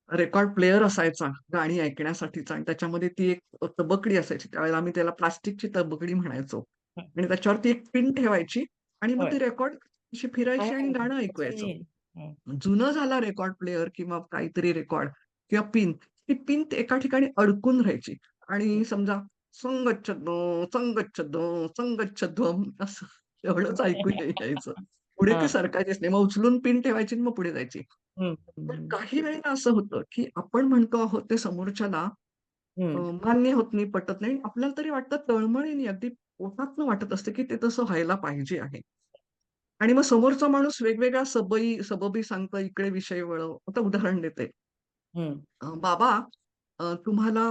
रेकॉर्ड प्लेयर असायचा गाणी ऐकण्यासाठीचा आणि त्याच्यामध्ये ती एक तबकडी असायची. त्यावेळेला आम्ही त्याला प्लास्टिकची तबकडी म्हणायचो हं. आणि त्याच्यावरती एक पिन ठेवायची आणि मग होय. ती रेकॉर्ड अशी आहे, फिरायची आणि आहे. गाणं वाचून ऐकवायचं. नाहीये. हं. जुनं झाला रेकॉर्ड प्लेयर किंवा काहीतरी रेकॉर्ड किंवा पिन, ती पिन एका ठिकाणी अडकून राहायची आणि समजा संगच्छदं, संगच्छदं, संगच्छध्वं असं एवढंच ऐकू यायचं. पुढे ते हां. सरकायचेच नाही. मग उचलून पिन ठेवायची आणि मग पुढे जायची. हं, तर हं, काही वेळेला असं होतं, की आपण म्हणतो आहोत ते समोरच्याला हं. मान्य होत नाही, पटत नाही. आपल्याला तरी वाटतं तळमळीने अगदी पोटातनं वाटत असतं, की ते तसं व्हायला पाहिजे आहे. आणि मग समोरचा माणूस वेगवेगळ्या सबबी सांगतं, इकडे विषय वळव. आता उदाहरण देते. हं. "बाबा तुम्हाला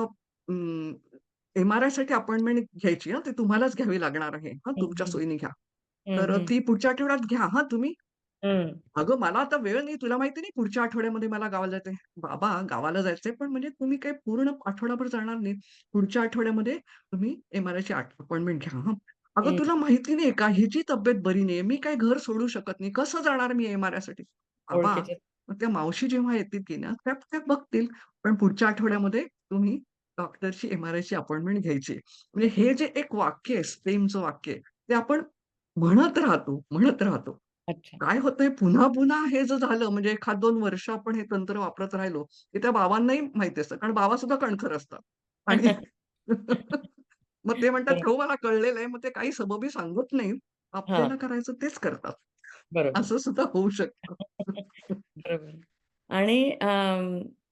एम-आर-आयसाठी अपॉइंटमेंट घ्यायची हां, ती तुम्हालाच घ्यावी लागणार आहे. हां, हं, तुमच्या हं. सोयीने घ्या. हं, तर हं. ती पुढच्या आठवड्यात घ्या हां तुम्ही." हं. "अगं मला आता वेळ नाही. तुला माहिती नाही पुढच्या आठवड्यामध्ये मला गावाला जायचंय." "बाबा गावाला जायचंय पण म्हणजे तुम्ही काही पूर्ण आठवडाभर जाणार नाही. पुढच्या आठवड्यामध्ये तुम्ही एम-आर-आयची अपॉइंटमेंट घ्या हां." "अगं हं. तुला माहिती नाही का हिची तब्येत बरी नाहीये. मी काही घर सोडू शकत नाही. कसं जाणार मी एम-आर-आयसाठी?" "बाबा ओळखीचे. मग त्या मावशी जेव्हा येतील की ना त्या त्या बघतील. पण पुढच्या आठवड्यामध्ये तुम्ही डॉक्टरची एम-आर-आयची अपॉइंटमेंट घ्यायची आहे." म्हणजे हे जे एक वाक्य आहे, स्टेमचं वाक्य आहे, ते आपण म्हणत राहतो, म्हणत राहतो. अच्छा. काय होतंय पुन्हा-पुन्हा हे जर झालं म्हणजे एखाद 2 वर्ष आपण हे तंत्र वापरत राहिलो, की त्या बाबांनाही माहिती असतं. कारण बाबा सुद्धा कणखर असतात. आणि मग ते म्हणतात, बरं. "हो मला कळलेलं आहे." मग ते काही सबबी सांगत नाहीत. हां. आपल्याला करायचं तेच करतात. बरोबर. असं सुद्धा होऊ शकतं. बरोबर. आणि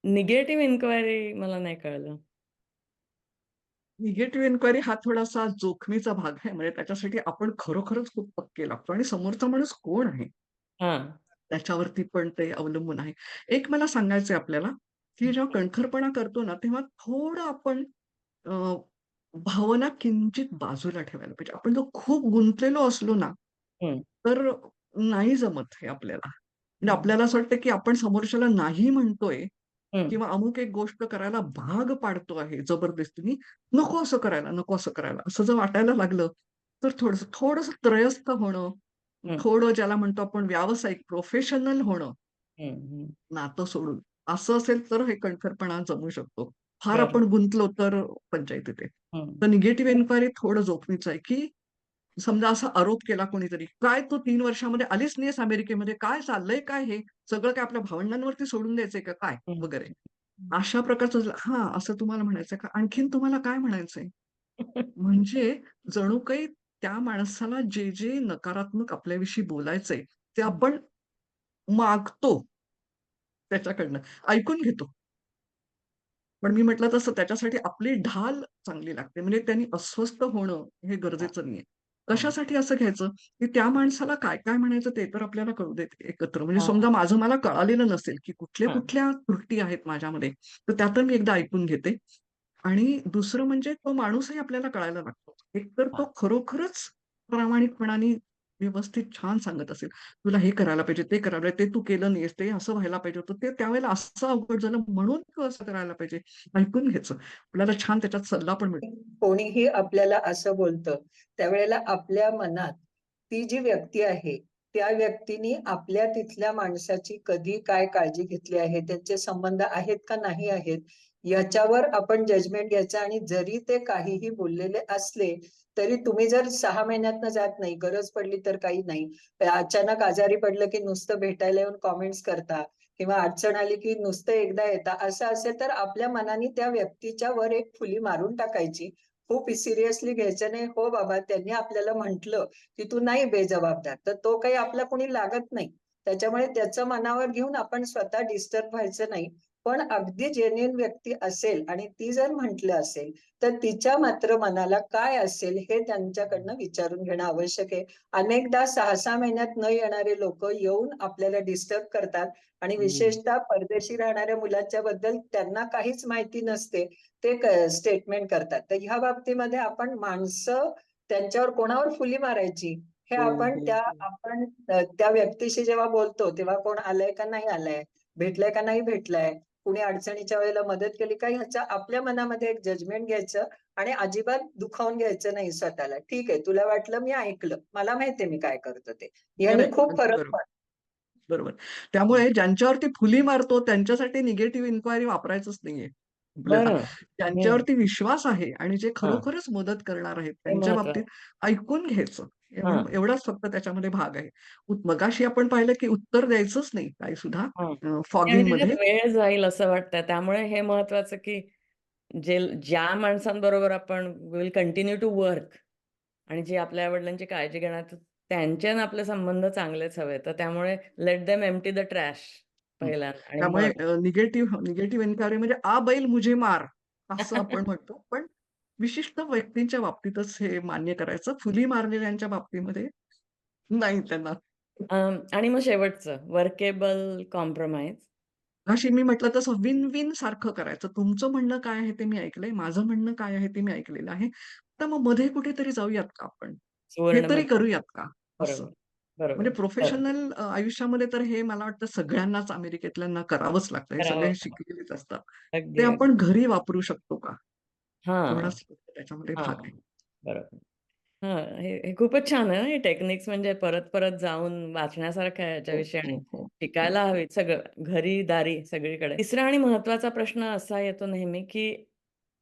निगेटिव्ह इन्क्वायरी मला नाही कळलं. निगेटिव्ह इन्क्वायरी हा थोडासा जोखमीचा भाग आहे. म्हणजे त्याच्यासाठी आपण खरोखरच खूप पक्के लागतो आणि समोरचा माणूस कोण आहे? हां. त्याच्यावरती पण ते अवलंबून आहे. एक मला सांगायचंय आपल्याला, की जेव्हा कणखरपणा करतो ना, तेव्हा थोडं आपण अ, भावना किंचित बाजूला ठेवायला पाहिजे. आपण जर खूप गुंतलेलो असलो ना, हं, तर नाही जमत हे आपल्याला. म्हणजे हं, आपल्याला असं वाटतं, की आपण समोरच्याला नाही म्हणतोय हं, किंवा अमुक एक गोष्ट करायला भाग पाडतो आहे जबरदस्तीने. नको असं करायला, नको असं करायला. असं जर वाटायला लागलं, तर थोडंसं त्रयस्थ होणं, हं, थोडं ज्याला म्हणतो आपण व्यावसायिक प्रोफेशनल होणं, हं, हं. नातं सोडून. असं असेल तर हे कणखरपणा जमू शकतो. फार बरं. आपण गुंतलो तर पंचाईत येते. हं. तर निगेटिव्ह एन्क्वायरी थोडं जोखमीचं आहे, की समजा असा आरोप केला कोणीतरी, "काय तू 3 वर्षामध्ये आलीच नाहीयेस अमेरिकेमध्ये, काय चाललंय काय हे? सगळं काय आपल्या भावंडांवरती सोडून द्यायचंय का काय?" हं. वगैरे. अशा प्रकारचं हां, असं तुम्हाला म्हणायचंय का? आणखीन तुम्हाला काय म्हणायचंय? म्हणजे जणू काही त्या माणसाला जे नकारात्मक आपल्याविषयी बोलायचंय, ते हं. आपण मागतो त्याच्याकडनं, ऐकून घेतो. पण मी म्हटलं तसं त्याच्यासाठी आपली ढाल चांगली लागते. म्हणजे त्यांनी अस्वस्थ होणं हे हां, गरजेचं नाहीये. हां. कशासाठी असं घ्यायचं, की त्या माणसाला काय-काय म्हणायचं ते तर आपल्याला कळू देत एकत्र. म्हणजे हां, समजा माझं मला कळालेलं नसेल, की हां. कुठल्या-कुठल्या त्रुटी आहेत माझ्यामध्ये, तर त्या तर मी एकदा ऐकून घेते. आणि दुसरं म्हणजे तो माणूसही आपल्याला कळायला लागतो. एकतर हां. तो खरोखरच प्रामाणिकपणाने व्यवस्थित छान सांगत असेल, "तुला हे करायला पाहिजे, ते करायला पाहिजे, ते तू केलं नाहीयेस, ते असं व्हायला पाहिजे होतं, ते त्यावेळेला असं अवघड झालं म्हणून तू असं करायला पाहिजे." ऐकून घ्यायचं. आपल्याला छान त्याच्यात सल्ला पण मिळतो. कोणीही आपल्याला असं बोलतं, त्यावेळेला आपल्या मनात ती जी व्यक्ती आहे, त्या व्यक्तीने आपल्या तिथल्या माणसाची कधी काय काळजी घेतली आहे, त्यांचे संबंध आहेत का नाही आहेत, याच्यावर आपण जजमेंट घ्यायचं आणि जरी ते काहीही बोललेले असले, तरी तुम्ही जर 6 महिन्यातनं जात नाही, गरज पडली तर काही नाही. अचानक आजारी पडलं की नुसतं भेटायला येऊन कमेंट्स करता किंवा अडचण आली की नुसतं एकदा येता, असं असेल तर आपल्या मनाने त्या व्यक्तीच्या वर एक फुली मारून टाकायची. खूप सिरियसली घ्यायचं नाही. हो बाबा, त्यांनी आपल्याला म्हटलं, की "तू नाही बेजबाबदार." तर तो काही आपला कोणी लागत नाही. त्याच्यामुळे त्याचं मनावर घेऊन आपण स्वतः डिस्टर्ब व्हायचं नाही. पण अगदी जेन्युइन व्यक्ती असेल आणि ती जर म्हटलं असेल, तर तिच्या मात्र मनाला काय असेल हे त्यांच्याकडनं विचारून घेणं आवश्यक आहे. अनेकदा 6-6 महिन्यात न येणारे लोकं येऊन आपल्याला डिस्टर्ब करतात आणि विशेषतः परदेशी राहणाऱ्या मुलाच्या बद्दल त्यांना काहीच माहिती नसते. ते स्टेटमेंट करतात. तर ह्या बाबतीमध्ये आपण माणसं त्यांच्यावर कोणावर फुली मारायची, हे हो, आपण हो, त्या हो. आपण त्या व्यक्तीशी जेव्हा बोलतो, तेव्हा कोण आलंय का नाही आलंय, भेटलंय का नाही भेटलंय, कुणी अडचणीच्या वेळेला मदत केली का, ह्याच्या आपल्या मनामध्ये एक जजमेंट घ्यायचं आणि अजिबात दुखावून घ्यायचं नाही स्वतःला. ठीक आहे, तुला वाटलं मी ऐकलं. मला माहिती मी काय करतो ते. याने खरंय. खूप अगदी फरक बरोबर. पडतो. बरोबर. त्यामुळे ज्यांच्यावरती फुली मारतो त्यांच्यासाठी निगेटिव्ह इन्क्वायरी वापरायचंच नाहीये आपल्याला. बरं. हं. ज्यांच्यावरती विश्वास आहे आणि जे हां. खरोखरच मदत करणार आहेत ते त्यांच्या बाबतीत महत्वाचं. ऐकून घ्यायचं. हां, एवढाच फक्त त्याच्यामध्ये भाग आहे. मगाशी आपण पाहिलं की उत्तर द्यायचंच नाही काही सुद्धा हां. आणि त्याच्यात फॉगिंगमध्ये. वेळ जाईल असं वाटतं. त्यामुळे हे महत्वाचं, की ज्या माणसांबरोबर आपण विल कंटिन्यू टू वर्क आणि जे आपल्या आई-वडिलांची काळजी घेणार, तर त्यांच्यानं आपले संबंध चांगलेच हवे. तर त्यामुळे let them empty the trash पहिल्यांदा आणि त्यामुळे मग निगेटिव्ह इन्क्वायरी म्हणजे "आ बैल मुझे मार" असं आपण म्हणतो. पण विशिष्ट व्यक्तींच्या बाबतीतच हे मान्य करायचं. फुली मारलेल्यांच्या बाबतीमध्ये नाही त्यांना. आणि मग शेवटचं वर्केबल कॉम्प्रोमाईज. मगाशी मी म्हटलं तसं विन-विन सारखं करायचं. तुमचं म्हणणं काय आहे ते मी ऐकलंय. माझं म्हणणं काय आहे ते मी ऐकलेलं आहे. तर मग मध्ये कुठेतरी जाऊयात का आपण? हे सुवर्ण तरी मध्य. करूयात का? असं. बरोबर, म्हणजे बरोबर. खरं. प्रोफेशनल आयुष्यामध्ये तर हे मला वाटतं सगळ्यांनाच अमेरिकेतल्यांना करावंच लागतं. हे सगळे करावं. शिकलेलेच असतात. ते अगदी, आपण अगदी. घरी वापरू शकतो का? हां, एवढाच फक्त त्याच्यामध्ये भाग हां. आहे. बरोबर. हां, हे हे खूपच छान आहे ना, हे टेक्निक्स म्हणजे परत-परत जाऊन वाचण्यासारखं आहे हो, याच्याविषयी आणि हो, हो. हो. शिकायला हवीत सगळं, घरी-दारी सगळीकडे. तिसरा आणि महत्त्वाचा प्रश्न असा येतो नेहमी, की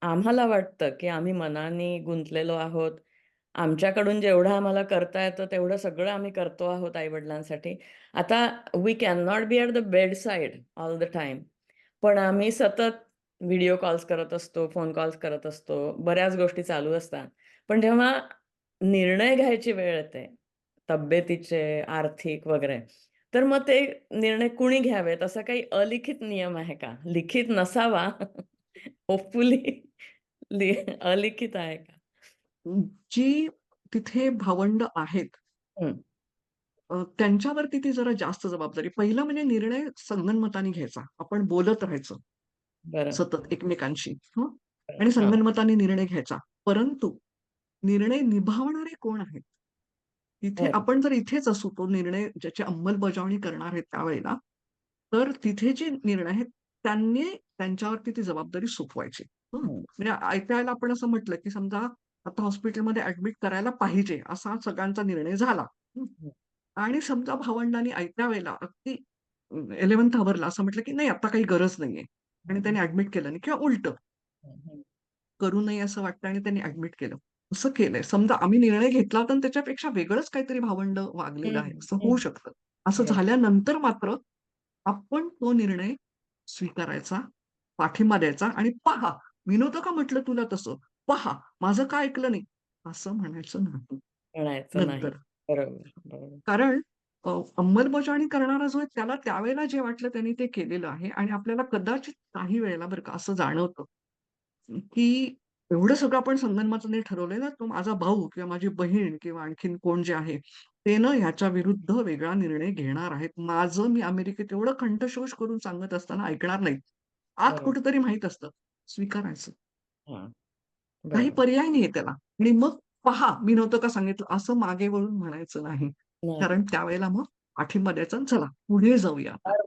आम्हाला वाटतं, की आम्ही मनाने गुंतलेलो आहोत. आमच्याकडून जेवढं आम्हाला करता येतं, तेवढं सगळं आम्ही करतो आहोत आई-वडिलांसाठी. आता we can not be at the bedside all the time. पण आम्ही सतत व्हिडिओ कॉल्स करत असतो, फोन कॉल्स करत असतो, बऱ्याच गोष्टी चालू असतात. पण जेव्हा निर्णय घ्यायची वेळ येते, तब्येतीचे, आर्थिक वगैरे, तर मग ते निर्णय कुणी घ्यावेत असा काही अलिखित नियम आहे का? लिखित नसावा, होपफुली अलिखित आहे का? जी तिथे भावंड आहेत हं, त्यांच्यावरती ती जरा जास्त जबाबदारी. पहिलं म्हणजे निर्णय संगनमताने घ्यायचा. आपण बोलत राहायचं बरं. सतत एकमेकांशी हं. बरं. आणि हां, संगनमताने निर्णय घ्यायचा. परंतु निर्णय निभावणारे कोण आहेत? तिथे बरं. आपण जर इथेच असू, तो निर्णय ज्याची अंमलबजावणी करणार आहेत त्यावेळेला, तर तिथे जे निर्णय आहेत, त्यांनी त्यांच्यावरती ती जबाबदारी सोपवायची. हं. हं, म्हणजे ऐकायला आपण असं म्हटलं, की समजा आता हॉस्पिटलमध्ये ॲडमिट करायला पाहिजे, असा सगळ्यांचा निर्णय झाला. हं. हं. आणि समजा भावंडांनी ऐत्या वेळेला अगदी 11th आवरला असं म्हटलं, की नाही आता काही गरज नाहीये आणि त्याने ऍडमिट केलं नाही किंवा उलटं करू नये असं वाटतं आणि त्यांनी ऍडमिट केलं. असं केलंय. समजा आम्ही निर्णय घेतला होता आणि त्याच्यापेक्षा वेगळंच काहीतरी भावंड वागलेलं आहे, असं होऊ शकतं. असं बरोबर. झाल्यानंतर मात्र आपण तो निर्णय स्वीकारायचा, पाठिंबा द्यायचा आणि पहा, मी नव्हतं का म्हटलं तुला तसं? पहा, माझं का ऐकलं नाही? असं म्हणायचं नाही म्हणायचं नाही. नंतर. बरोबर, बरोबर. कारण अंमलबजावणी करणारा जो आहे त्याला त्यावेळेला जे वाटलं त्यांनी ते केलेलं आहे आणि आपल्याला कदाचित काही वेळेला बरं का असं जाणवतं, की एवढं सगळं आपण संगनमताने ठरवलंय ना, तो माझा भाऊ किंवा माझी बहीण किंवा आणखीन कोण जे आहे, ते ना ह्याच्या विरुद्ध वेगळा निर्णय घेणार आहेत. माझं मी अमेरिकेत एवढं कंठशोष करून सांगत असताना ऐकणार नाहीत. आत बरोबर. कुठेतरी माहीत असतं, स्वीकारायचं. हां. काही बरोबर. पर्याय नाहीये त्याला आणि मग पहा, मी नव्हतं का सांगितलं असं मागे वळून म्हणायचं नाही. नाही. कारण त्यावेळेला मग पाठिंबा द्यायचा आणि चला पुढे जाऊया आपण. फार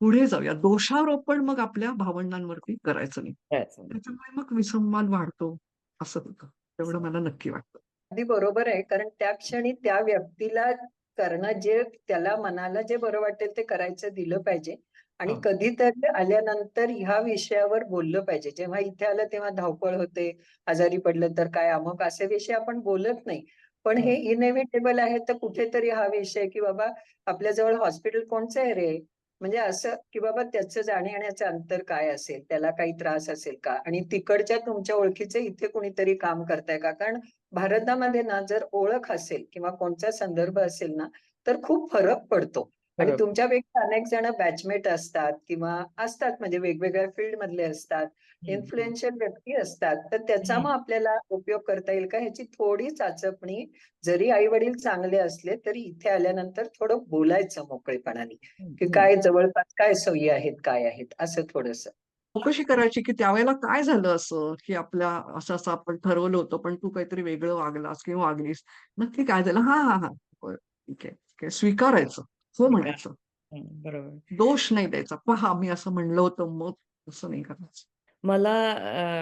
पुढे जाऊया. दोषारोपण मग आपल्या भावंडांवरती करायचं नाही. करायचं नाही. त्याच्यामुळे मग विसंवाद वाढतो, असं होतं. तेवढं मला नक्की वाटतं. अगदी बरोबर आहे. कारण त्या क्षणी त्या व्यक्तीला करणं जे त्याला मनाला जे बरं वाटेल ते करायचं दिलं पाहिजे. आणि हां. कधीतरी आल्यानंतर ह्या विषयावर बोललं पाहिजे. जेव्हा इथे आलं तेव्हा धावपळ होते, आजारी पडलं तर काय अमुक असे विषय आपण बोलत नाही. पण हे हो. इनेव्हिटेबल आहे तर कुठेतरी हा विषय की बाबा आपल्याजवळ हॉस्पिटल कोणचं आहे रे? म्हणजे असं की बाबा त्याचं जाण्या-येण्याचं अंतर काय असेल? त्याला काही त्रास असेल का? आणि तिकडच्या तुमच्या ओळखीचे इथे कुणीतरी काम करताय का? कारण भारतामध्ये ना जर ओळख असेल किंवा कोणता संदर्भ असेल ना, तर खूप फरक पडतो. आणि बरोबर. तुमच्यापेक्षा अनेक जण बॅचमेट असतात किंवा असतात म्हणजे वेगवेगळ्या फील्डमधले असतात, हं, हं. इन्फ्लुएन्शियल व्यक्ती असतात. तर त्याचा हं. मग आपल्याला उपयोग करता येईल का ह्याची थोडी चाचपणी जरी आई-वडील चांगले असले, तरी इथे आल्यानंतर थोडं बोलायचं मोकळेपणाने, हं, की हं. काय जवळपास काय सोयी आहेत, काय आहेत असं थोडंसं. चौकशी करायची, की त्यावेळेला काय झालं असं, की आपल्या असं-असं आपण ठरवलं होतं, पण तू काहीतरी वेगळं वागलास किंवा वागलीस. नक्की काय झालं? हां, हां, हां. बरं. ठीक आहे, ठीक आहे. स्वीकारायचं. हो ठीक आहे. म्हणायचं. हं, बरोबर. दोष नाही द्यायचा. पहा मी असं म्हणलं होतं, मग तसं नाही करायचं. मला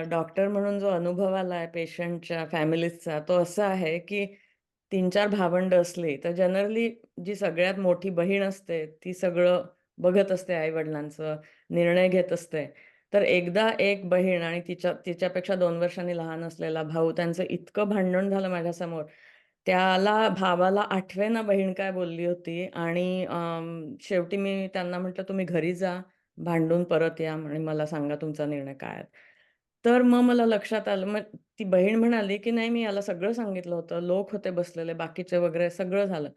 डॉक्टर म्हणून जो अनुभव आलाय पेशंटच्या फॅमिलीजचा, तो असा आहे, की 3-4 भावंड असली, तर जनरली जी सगळ्यात मोठी बहीण असते, ती सगळं बघत असते आई-वडिलांचं, निर्णय घेत असते. तर एकदा एक बहीण आणि तिच्यापेक्षा 2 वर्षांनी लहान असलेला भाऊ, त्यांचं इतकं भांडण झालं माझ्यासमोर. त्याला भावाला आठवेना बहीण काय बोलली होती आणि शेवटी मी त्यांना म्हटलं, "तुम्ही घरी जा, भांडून परत या आणि मला सांगा तुमचा निर्णय काय आहे." तर मग मला लक्षात आलं. मग ती बहीण म्हणाली, की "नाही, मी याला सगळं सांगितलं होतं. लोक होते बसलेले, बाकीचे वगैरे सगळं झालं."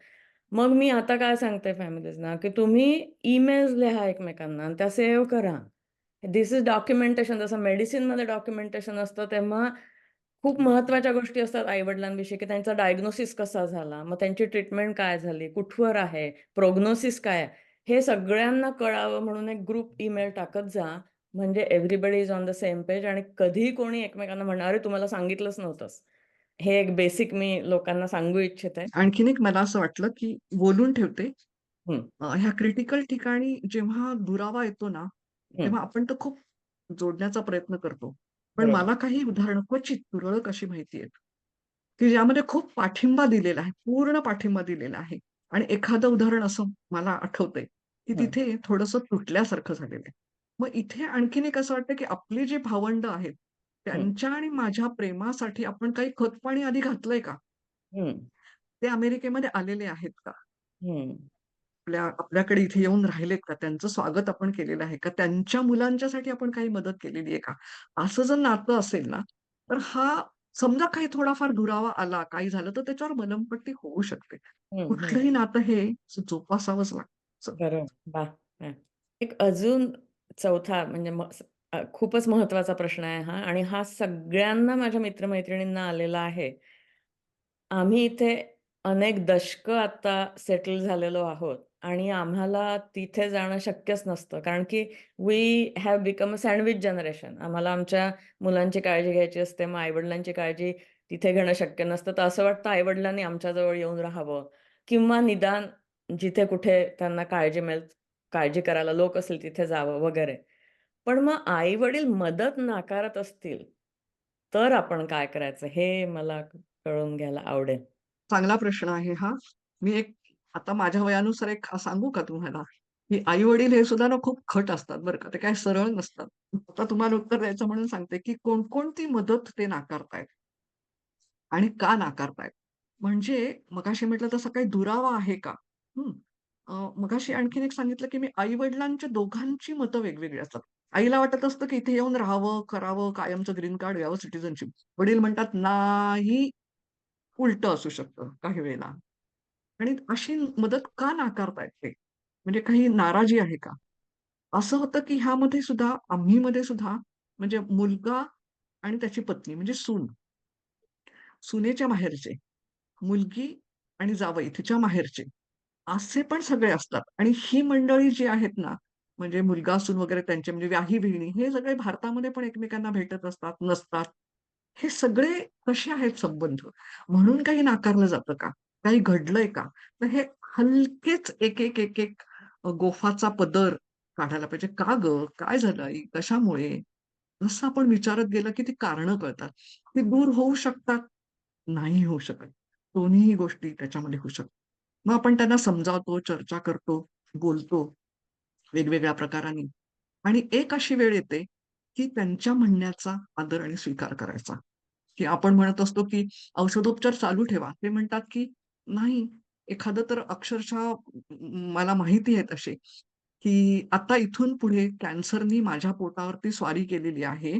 मग मी आता काय सांगते फॅमिलीजना, की तुम्ही ईमेल्स लिहा एकमेकांना आणि त्या सेव्ह करा. This is documentation. जसं मेडिसिनमध्ये डॉक्युमेंटेशन असतं, तेव्हा खूप महत्त्वाच्या गोष्टी असतात आई-वडिलांविषयी, की त्यांचा डायग्नोसिस कसा झाला, मग त्यांची ट्रीटमेंट काय झाली, कुठवर आहे, प्रोग्नोसिस काय आहे, हे सगळ्यांना कळावं म्हणून एक ग्रुप ईमेल टाकत जा. म्हणजे everybody is on the same page आणि कधीही कोणी एकमेकांना म्हणणार, "अरे, तू सांगितलंच नव्हतंस." हे एक बेसिक मी लोकांना सांगू इच्छिते. आणखीन एक मला असं वाटलं, की बोलून ठेवते. हं, ह्या क्रिटिकल ठिकाणी जेव्हा दुरावा येतो ना, हं. तेव्हा आपण तर खूप जोडण्याचा प्रयत्न करतो. पण बरोबर. मला काही उदाहरणं क्वचित तुरळक अशी माहिती आहेत, की ज्यामध्ये खूप पाठिंबा दिलेला आहे, पूर्ण पाठिंबा दिलेला आहे. आणि एखादं उदाहरण असं मला आठवतंय, की हं, तिथे थोडंसं तुटल्यासारखं झालेलं आहे. मग इथे आणखीन एक असं वाटतं, की आपली जी भावंडं आहेत, हं, त्यांच्या आणि माझ्या प्रेमासाठी आपण काही खतपाणी आधी घातलंय का? हं, ते अमेरिकेमध्ये आलेले आहेत का? हं. आपल्याकडे इथे येऊन राहिलेत का? त्यांचं स्वागत आपण केलेलं आहे का? त्यांच्या मुलांच्यासाठी आपण काही मदत केलेली आहे का? असं जर नातं असेल ना, तर हा समजा काही थोडाफार दुरावा आला, काही झालं, तर त्याच्यावर मलमपट्टी होऊ शकते. हं, हं. कुठलंही नातं हे जोपासावंच लागतं. बरोबर. वाह! हं. एक अजून चौथा म्हणजे खूपच महत्त्वाचा प्रश्न आहे हा आणि हा सगळ्यांना माझ्या मित्र-मैत्रिणींना आलेला आहे. आम्ही इथे अनेक दशकं आता सेटल झालेलो आहोत आणि आम्हाला तिथे जाणं शक्यच नसतं. कारण की we have become a sandwich generation. आम्हाला आमच्या मुलांची काळजी घ्यायची असते. मग आई-वडिलांची काळजी तिथे घेणं शक्य नसतं. तर असं वाटतं आई-वडिलांनी आमच्याजवळ येऊन राहावं किंवा निदान जिथे कुठे त्यांना काळजी मिळेल, काळजी करायला लोक असतील तिथे जावं वगैरे. पण मग आई-वडील मदत नाकारत असतील, तर आपण काय करायचं हे मला कळून घ्यायला आवडेल. चांगला प्रश्न आहे हा. मी एक आता माझ्या वयानुसार एक सांगू का तुम्हाला? की आई-वडील हे सुद्धा ना खूप खट असतात बरं का. ते काही सरळ नसतात. आता तुम्हाला उत्तर द्यायचं म्हणून सांगते, की कोणकोणती मदत ते नाकारतायत आणि का नाकारतायत? म्हणजे मगाशी म्हटलं तसा काही दुरावा आहे का? हं. मगाशी आणखीन एक सांगितलं, की मी आई-वडिलांच्या दोघांची मतं वेगवेगळी असतात. आईला वाटत असतं, की इथे येऊन राहावं, करावं, कायमचं ग्रीन कार्ड घ्यावं, सिटिझनशिप. वडील म्हणतात, "नाही." उलटं असू शकतं काही वेळेला. आणि अशी मदत का नाकारतायत ते? म्हणजे काही नाराजी आहे का? असं होतं की ह्यामध्ये सुद्धा आम्हीमध्ये सुद्धा म्हणजे मुलगा आणि त्याची पत्नी म्हणजे सून, सुनेच्या माहेरचे, मुलगी आणि जावई तिच्या माहेरचे, असे पण सगळे असतात. आणि ही मंडळी जी आहेत ना, म्हणजे मुलगा, सून वगैरे त्यांचे म्हणजे व्याही बहिणी हे सगळे भारतामध्ये पण एकमेकांना भेटत असतात, नसतात. हे सगळे कसे आहेत संबंध? म्हणून काही नाकारलं जातं का? काही घडलंय का? तर हे हलकेच एक गोफाचा पदर काढायला पाहिजे. का गं? काय झालं आई? कशामुळे? असं आपण विचारत गेलं की ती कारणं कळतात. ती दूर होऊ शकतात, नाही होऊ शकत. दोन्हीही गोष्टी त्याच्यामध्ये होऊ शकतात. मग आपण त्यांना समजावतो, चर्चा करतो, बोलतो वेगवेगळ्या प्रकारांनी. आणि एक अशी वेळ येते, की त्यांच्या म्हणण्याचा आदर आणि स्वीकार करायचा. की आपण म्हणत असतो, की औषधोपचार चालू ठेवा. ते म्हणतात, की नाही. एखादं तर अक्षरशः मला माहिती आहेत असे, की आता इथून पुढे कॅन्सरनी माझ्या पोटावरती स्वारी केलेली आहे.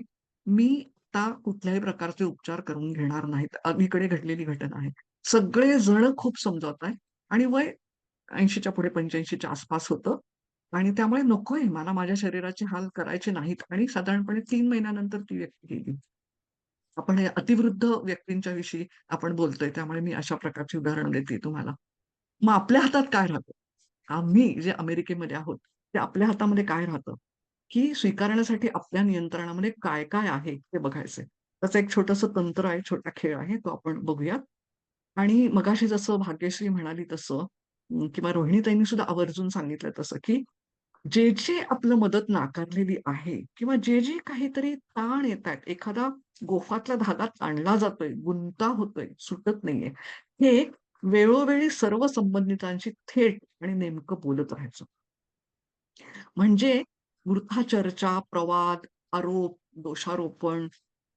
मी आता कुठल्याही प्रकारचे उपचार करून घेणार नाहीत. अलीकडे घडलेली घटना आहे. सगळे जण खूप समजावतायत आणि वय 80च्या पुढे 85च्या आसपास होतं आणि त्यामुळे नकोय मला माझ्या शरीराचे हाल करायचे नाहीत आणि साधारणपणे 3 महिन्यानंतर ती व्यक्ती गेली. आपण हे अतिवृद्ध व्यक्तींच्या विषयी आपण बोलतोय, त्यामुळे मी अशा प्रकारची उदाहरणं देते तुम्हाला. मग आपल्या हातात काय राहतं? आम्ही जे अमेरिकेमध्ये आहोत, ते आपल्या हातामध्ये काय राहतं? की स्वीकारण्यासाठी आपल्या नियंत्रणामध्ये काय-काय आहे ते बघायचंय. त्याचं एक छोटंसं तंत्र आहे, छोटा खेळ आहे, तो आपण बघूयात. आणि मगाशी जसं भाग्यश्री म्हणाली तसं किंवा रोहिणीताईंनी सुद्धा आवर्जून सांगितलं तसं, की जे आपलं मदत नाकारलेली आहे किंवा जे काहीतरी ताण येतायत, एखादा गोफातला धागा ताणला जातोय, गुंता होतोय, सुटत नाहीये. हे वेळोवेळी सर्व संबंधितांशी थेट आणि नेमकं बोलत राहायचं. म्हणजे वृथा चर्चा, प्रवाद, आरोप, दोषारोपण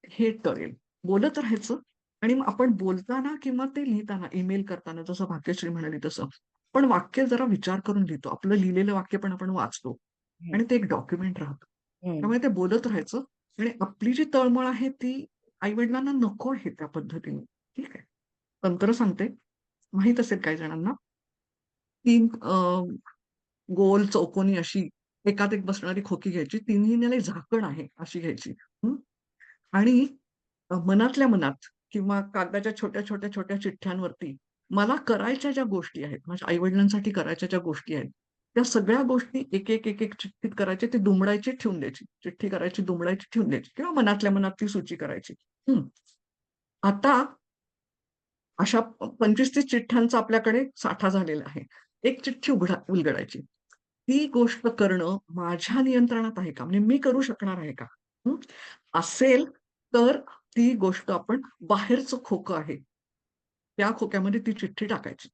हे टळेल. बोलत राहायचं आणि मग आपण बोलताना किंवा ते लिहिताना, ईमेल करताना जसं भाग्यश्री म्हणाली तसं, पण वाक्य जरा विचार करून लिहितो. आपलं लिहिलेलं वाक्य पण आपण वाचतो हं, आणि ते एक डॉक्युमेंट राहतं. हं. त्यामुळे ते बोलत राहायचं आणि आपली जी तळमळ आहे ती आई-वडिलांना नको आहे त्या पद्धतीने. ठीक आहे. तंत्र सांगते. माहीत असेल काही जणांना. 3 गोल चौकोनी अशी एकात एक बसणारी खोकी घ्यायची. तिन्हीने झाकण आहे अशी घ्यायची. हं. आणि मनातल्या मनात किंवा कागदाच्या छोट्या चिठ्ठ्यांवरती मला करायच्या ज्या गोष्टी आहेत, माझ्या आई-वडिलांसाठी करायच्या ज्या गोष्टी आहेत, त्या सगळ्या गोष्टी एक चिठ्ठीत करायच्या, ती दुमडायची, ठेवून द्यायची. चिठ्ठी करायची, दुमडायची, ठेवून द्यायची किंवा मनातल्या मनात ती सूची करायची. हं. आता अशा 25-30 चिठ्ठ्यांचा आपल्याकडे साठा झालेला आहे. एक चिठ्ठी उलगडायची. ती गोष्ट करणं माझ्या नियंत्रणात आहे का? म्हणजे मी करू शकणार आहे का? हं. असेल तर ती गोष्ट आपण बाहेरचं खोकं आहे, त्या खोक्यामध्ये ती चिठ्ठी टाकायची.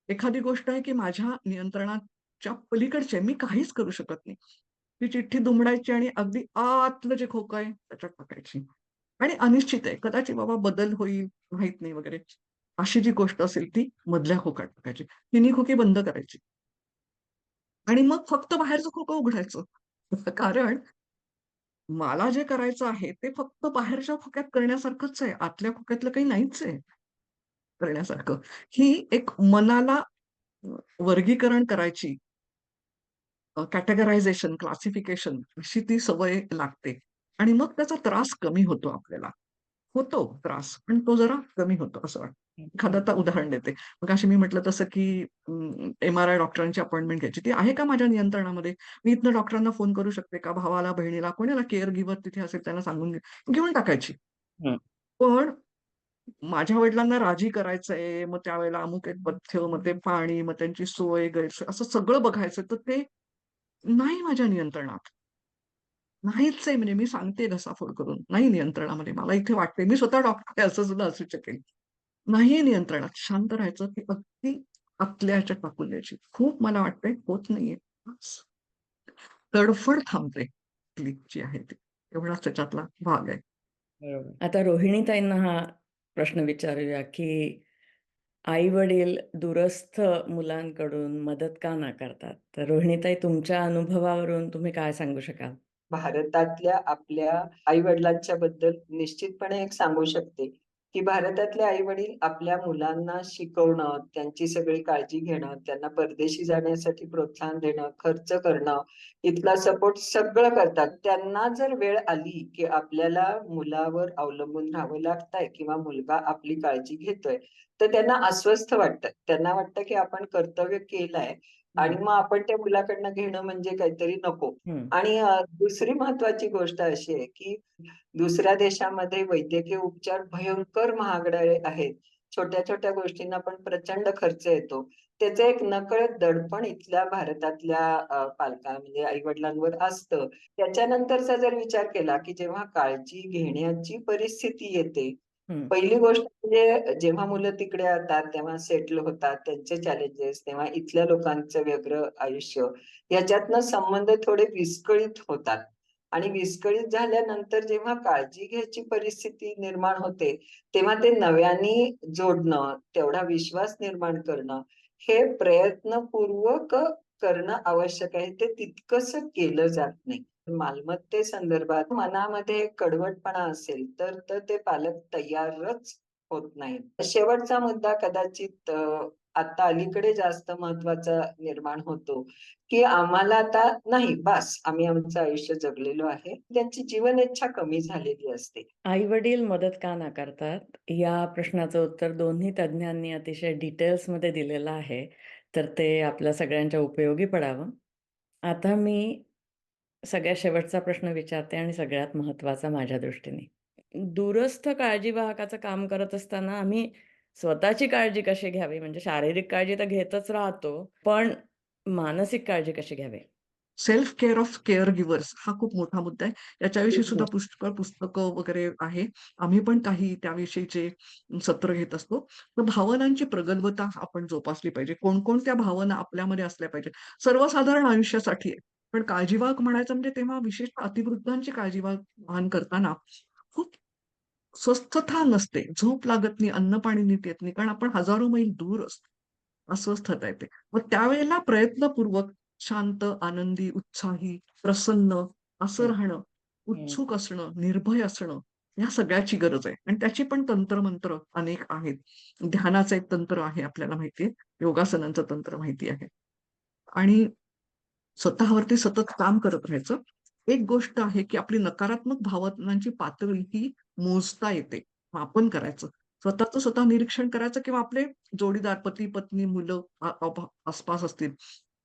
एखादी गोष्ट आहे की माझ्या नियंत्रणाच्या पलीकडची आहे, मी काहीच करू शकत नाही. ती चिठ्ठी दुमडायची आणि अगदी आतलं जे खोकं आहे त्याच्यात टाकायची. आणि अनिश्चित आहे. कदाचित बाबा बदल होईल, माहीत नाही वगैरे. अशी जी गोष्ट असेल ती मधल्या खोक्यात टाकायची. तिन्ही खोकी बंद करायची. आणि मग फक्त बाहेरचं खोकं उघडायचं. कारण मला जे करायचं आहे ते फक्त बाहेरच्या खोक्यात करण्यासारखंच आहे. आतल्या खोक्यातलं काही नाहीच आहे करण्यासारखं. ही एक मनाला वर्गीकरण करायची कॅटेगरायझेशन, क्लासिफिकेशन अशी ती सवय लागते आणि मग त्याचा त्रास कमी होतो आपल्याला. होतो त्रास, पण तो जरा कमी होतो असं वाटतं. हं, एखादं हं. आता उदाहरण देते. मगाशी मी म्हटलं तसं की एम-आर-आय डॉक्टरांची अपॉइंटमेंट घ्यायची. ती आहे का माझ्या नियंत्रणामध्ये? मी इथनं डॉक्टरांना फोन करू शकते का? भावाला, बहिणीला, कोणाला केअर गिव्हर तिथे असेल त्यांना सांगून घेऊन टाकायची. हं. पण माझ्या वडिलांना राजी करायचंय, मग त्यावेळेला अमुक एक पथ्य, मग ते पाणी, मग त्यांची सोय, गैरसोय असं सगळं बघायचं. तर ते नाही माझ्या नियंत्रणात. नाहीच आहे म्हणजे मी सांगते घसाफोड करून. नाही नियंत्रणामध्ये. मला इथे वाटतंय मी स्वतः डॉक्टर आहे असं सुद्धा असू शकेल. नाहीये नियंत्रणात. शांत राहायचं, की अगदी आतल्या ह्याच्यात टाकून द्यायची. खूप मला वाटतंय होत नाहीये. तडफड थांबते जी आहे ती. एवढाच त्याच्यातला भाग आहे. बरोबर. आता रोहिणीताईंना हा प्रश्न विचारूया, की आई-वडील दूरस्थ मुलांकडून मदत का नाकारतात? तर रोहिणीताई, तुमच्या अनुभवावरून तुम्ही काय सांगू शकाल? भारतातल्या आपल्या आई-वडिलांच्या बद्दल निश्चितपणे एक सांगू शकते, की भारतातले आई-वडील आपल्या मुलांना शिकवणं, त्यांची सगळी काळजी घेणं, त्यांना परदेशी जाण्यासाठी प्रोत्साहन देणं, खर्च करणं, इथला सपोर्ट सगळं करतात. त्यांना जर वेळ आली, की आपल्याला मुलावर अवलंबून राहावं लागतंय किंवा मुलगा आपली काळजी घेतोय, तर त्यांना अस्वस्थ वाटतं. त्यांना वाटतं, की आपण कर्तव्य केलंय आणि हं, मग आपण त्या मुलाकडनं घेणं म्हणजे काहीतरी नको. हं. आणि दुसरी महत्वाची गोष्ट अशी आहे, की दुसऱ्या देशामध्ये वैद्यकीय उपचार भयंकर महागडे आहेत. छोट्या-छोट्या गोष्टींना पण प्रचंड खर्च येतो. त्याचं एक नकळत दडपण इथल्या भारतातल्या म्हणजे आई-वडिलांवर असतं. त्याच्यानंतरचा जर विचार केला, की जेव्हा काळजी घेण्याची परिस्थिती येते, हं. पहिली गोष्ट म्हणजे जेव्हा मुलं तिकडे येतात, तेव्हा सेटल होतात, त्यांचे चॅलेंजेस, तेव्हा इथल्या लोकांचं व्यग्र आयुष्य, याच्यातनं संबंध थोडे विस्कळीत होतात. आणि विस्कळीत झाल्यानंतर जेव्हा काळजी घ्यायची परिस्थिती निर्माण होते, तेव्हा ते नव्याने जोडणं, तेवढा विश्वास निर्माण करणं, हे प्रयत्नपूर्वक करणं आवश्यक आहे. ते तितकंसं केलं जात नाही. मालमत्तेसंदर्भात मनामध्ये कडवटपणा असेल, तर ते पालक तयारच होत नाहीत. शेवटचा मुद्दा कदाचित आता अलीकडे जास्त महत्त्वाचा निर्माण होतो, की आम्हाला आता नाही बास, आम्ही आमचं आयुष्य जगलेलो आहे. त्यांची जीवनेच्छा कमी झालेली असते. आई-वडील मदत का नाकारतात? या प्रश्नाचं उत्तर दोन्ही तज्ञांनी अतिशय डिटेल्समध्ये दिलेलं आहे. तर ते आपल्या सगळ्यांच्या उपयोगी पडावं. आता मी सगळ्यात शेवटचा प्रश्न विचारते आणि सगळ्यात महत्त्वाचा माझ्या दृष्टीने. दूरस्थ काळजी वाहकाचं काम करत असताना आम्ही स्वतःची काळजी कशी घ्यावी? म्हणजे शारीरिक काळजी तर घेतच राहतो, पण मानसिक काळजी कशी घ्यावी? Self care of care givers हा खूप मोठा मुद्दा आहे. याच्याविषयी हं, सुद्धा पुष्कळ पुस्तकं वगैरे आहे. आम्ही पण काही त्याविषयीचे सत्र घेत असतो. तर भावनांची प्रगल्भता आपण जोपासली पाहिजे. कोणकोणत्या भावना आपल्यामध्ये असल्या पाहिजेत. सर्वसाधारण आयुष्यासाठी आहे. पण काळजीवाहक म्हणायचं म्हणजे तेव्हा विशेषतः अतिवृद्धांची काळजी करताना खूप स्वस्थता नसते. झोप लागत नाही, अन्न-पाणी नीट येत नाही. कारण आपण हजारो मैल दूर असतो. अस्वस्थता येते. मग त्यावेळेला प्रयत्नपूर्वक शांत, आनंदी, उत्साही, प्रसन्न असं हं, राहणं, हं. उत्सुक असणं, निर्भय असणं, या सगळ्याची गरज आहे. आणि त्याची पण तंत्र-मंत्र अनेक आहेत. ध्यानाचं एक तंत्र आहे आपल्याला माहिती आहे. योगासनांचं तंत्र माहिती आहे. आणि स्वतःवरती सतत काम करत राहायचं. एक गोष्ट आहे, की आपली नकारात्मक भावनांची पातळी ही मोजता येते. मापन करायचं. स्वतःचं स्वतः निरीक्षण करायचं किंवा आपले जोडीदार, पती-पत्नी, मुलं आसपास असतील,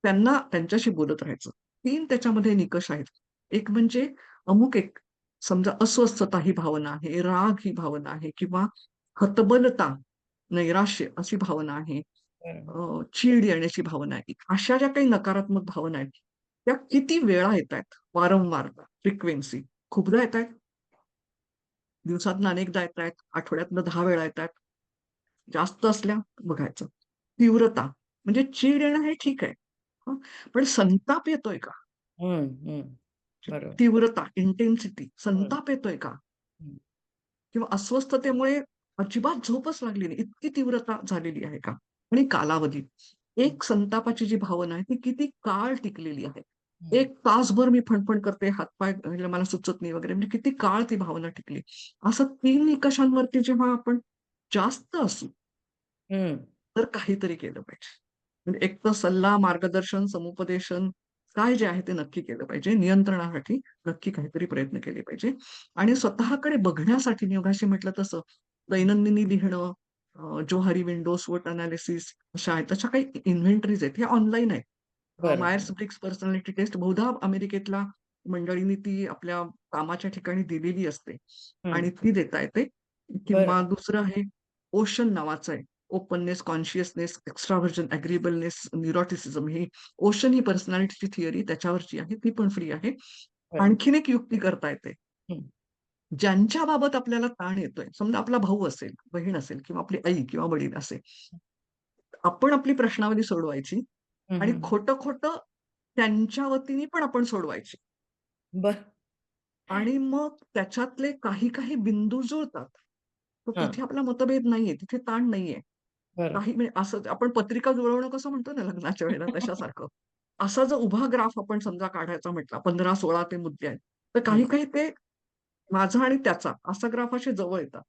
त्यांना त्यांच्याशी बोलत राहायचं. 3 त्याच्यामध्ये निकष आहेत. एक म्हणजे अमुक एक समजा अस्वस्थता ही भावना आहे, राग ही भावना आहे किंवा हतबलता, नैराश्य अशी भावना आहे. बरोबर. चीड येण्याची भावना आहे. अशा ज्या काही नकारात्मक भावना आहेत, त्या किती वेळा येतायत, वारंवारता, फ्रिक्वेन्सी. खूपदा येतायत, दिवसातनं अनेकदा येतायत, आठवड्यातनं 10 वेळा येतायत. जास्त असल्या बघायचं. तीव्रता म्हणजे चीड येणं हे ठीक आहे. हं. पण संताप येतोय का? हं, हं. बरोबर. तीव्रता, इंटेन्सिटी, हं, संताप येतोय का? हं, किंवा अस्वस्थतेमुळे अजिबात झोपच लागली नाही, इतकी तीव्रता झालेली आहे का? आणि कालावधी. हं, एक संतापाची जी भावना आहे, ती किती काळ टिकलेली आहे. हं. 1 तासभर मी फणफण करते, हातपाय म्हणजे मला सुचत नाही वगैरे म्हणजे किती काळ ती भावना टिकली. असं 3 निकषांवरती जेव्हा आपण जास्त असू, हं. तर काहीतरी केलं पाहिजे. म्हणजे एक तर सल्ला, मार्गदर्शन, समुपदेशन काय जे आहे ते नक्की केलं पाहिजे. नियंत्रणासाठी नक्की काहीतरी प्रयत्न केले पाहिजे. आणि स्वतःकडे बघण्यासाठी मी मगाशी म्हटलं तसं दैनंदिनी लिहिणं, जोहारी विंडो, स्वॉट एनालिसिस अशा आहेत. तशा काही इन्व्हेंटरीज आहेत. हे ऑनलाईन आहेत. बरोबर. मायर्स ब्रिग्स पर्सनॅलिटी टेस्ट बहुधा अमेरिकेतल्या मंडळींनी ती आपल्या कामाच्या ठिकाणी दिलेली असते हं. आणि ती देता येते. बरं. किंवा दुसरं आहे ओशन नावाचं आहे. ओपननेस, कॉन्शियसनेस, एक्स्ट्राव्हर्जन, अग्रीएबलनेस, न्यूरोटिसिझम ही ओशन ही पर्सनॅलिटीची थिअरी त्याच्यावरची आहे. ती पण फ्री आहे. बरं. आणखीन एक युक्ती करता येते. हं, ज्यांच्या बाबत आपल्याला ताण येतोय, समजा आपला भाऊ असेल, बहीण असेल किंवा आपली आई किंवा वडील असेल. आपण आपली प्रश्नावली सोडवायची आणि हम्म. खोटं त्यांच्या वतीने पण आपण सोडवायची. बर. आणि मग त्याच्यातले काही बिंदू जुळतात. तर हा. तिथे आपला मतभेद नाहीये, तिथे ताण नाहीये. बरं. काही म्हणजे असं आपण पत्रिका जुळवणं कसं म्हणतो ना लग्नाच्या वेळेला तशासारखं. असा जो उभा ग्राफ आपण समजा काढायचा म्हटला 15-16 ते मुद्दे आहेत. तर हम्म. काही ते माझा आणि त्याचा असा ग्राफ असे जवळ येतात.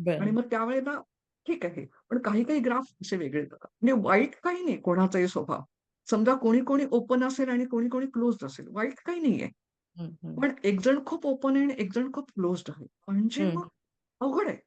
आणि बरं. मग त्यावेळेला ठीक आहे. पण काही ग्राफ असे वेगळे येतात. म्हणजे वाईट काही नाही कोणाचाही स्वभाव. समजा कोणी ओपन असेल आणि कोणी क्लोज्ड असेल. वाईट काही नाहीये. हम्म. हम्म. पण एक जण खूप ओपन आहे आणि एक जण खूप क्लोज्ड आहे. म्हणजे हम्म. मग अवघड आहे.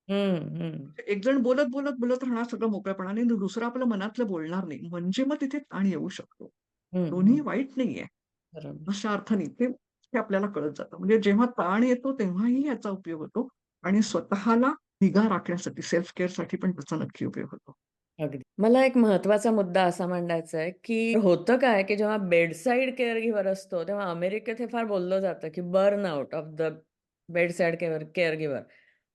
हम्म. हम्म. एक जण बोलत राहणार सगळं मोकळेपणाने आणि दुसरं आपलं मनातलं बोलणार नाही. म्हणजे मग तिथे ताण येऊ शकतो. हम्म. दोन्ही वाईट नाहीये. बरोबर. अशा अर्थाने हे आपल्याला कळत जातं. म्हणजे जेव्हा ताण येतो तेव्हाही याचा उपयोग होतो आणि स्वतःला निगा राखण्यासाठी सेल्फ केअरसाठी पण त्याचा नक्की उपयोग होतो. अगदी. मला एक महत्वाचा मुद्दा असा मांडायचा आहे, की होतं काय, की जेव्हा बेडसाईड केअर गिव्हर असतो, तेव्हा अमेरिकेत हे फार बोललं जातं, की burn out of the bedside care giver.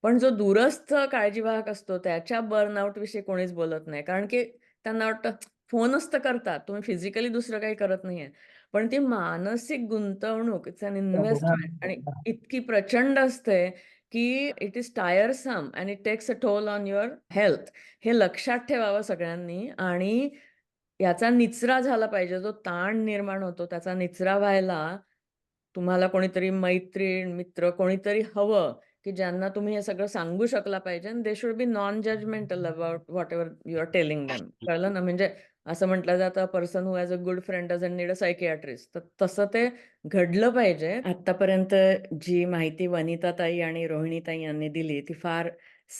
पण जो दूरस्थ काळजीवाहक असतो, त्याच्या बर्नआउट विषयी कोणीच बोलत नाही. कारण की त्यांना वाटतं, फोनच तर करतात, तुम्ही फिजिकली दुसरं काही करत नाहीये. पण ती मानसिक गुंतवणूक, इट्स अन इन्व्हेस्टमेंट आणि इतकी प्रचंड असते, की it is टायरसम and it takes a toll on your health. हे लक्षात ठेवावं सगळ्यांनी आणि याचा निचरा झाला पाहिजे. जो ताण निर्माण होतो त्याचा निचरा व्हायला तुम्हाला कोणीतरी मैत्रीण, मित्र कोणीतरी हवं, की ज्यांना तुम्ही हे सगळं सांगू शकला पाहिजे and they should be non judgmental about whatever you are telling them. कळलं ना? म्हणजे असं म्हटलं जातं, "a person who has a good friend doesn't need a psychiatrist." तर तसं ते घडलं पाहिजे. आत्तापर्यंत जी माहिती वनिताताई आणि रोहिणीताई यांनी दिली, ती फार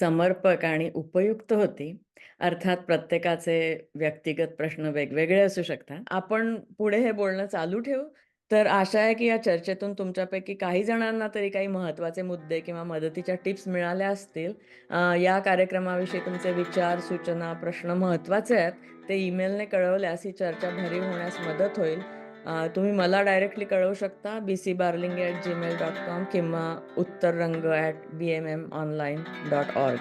समर्पक आणि उपयुक्त होती. अर्थात प्रत्येकाचे व्यक्तिगत प्रश्न वेगवेगळे असू शकतात. आपण पुढे हे बोलणं चालू ठेवू. तर आशा आहे, की या चर्चेतून तुमच्यापैकी काही जणांना तरी काही महत्त्वाचे मुद्दे किंवा मदतीच्या टिप्स मिळाल्या असतील. या कार्यक्रमाविषयी तुमचे विचार, सूचना, प्रश्न महत्त्वाचे आहेत. ते ईमेलने कळवल्यास ही चर्चा भरीव होण्यास मदत होईल. तुम्ही मला डायरेक्टली कळवू शकता bcbarlinge@gmail.com किंवा uttarrang@bmmonline.org.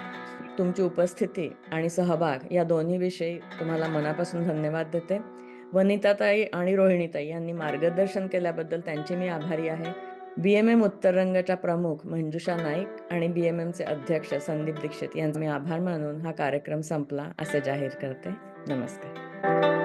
तुमची उपस्थिती आणि सहभाग या दोन्ही विषयी तुम्हाला मनापासून धन्यवाद देते. वनिताताई आणि रोहिणीताई यांनी मार्गदर्शन केल्याबद्दल त्यांची मी आभारी आहे. BMM उत्तर रंगच्या प्रमुख मंजुषा नाईक आणि BMMचे अध्यक्ष संदीप दीक्षित यांचे मी आभार मानून हा कार्यक्रम संपला असे जाहीर करते. नमस्कार.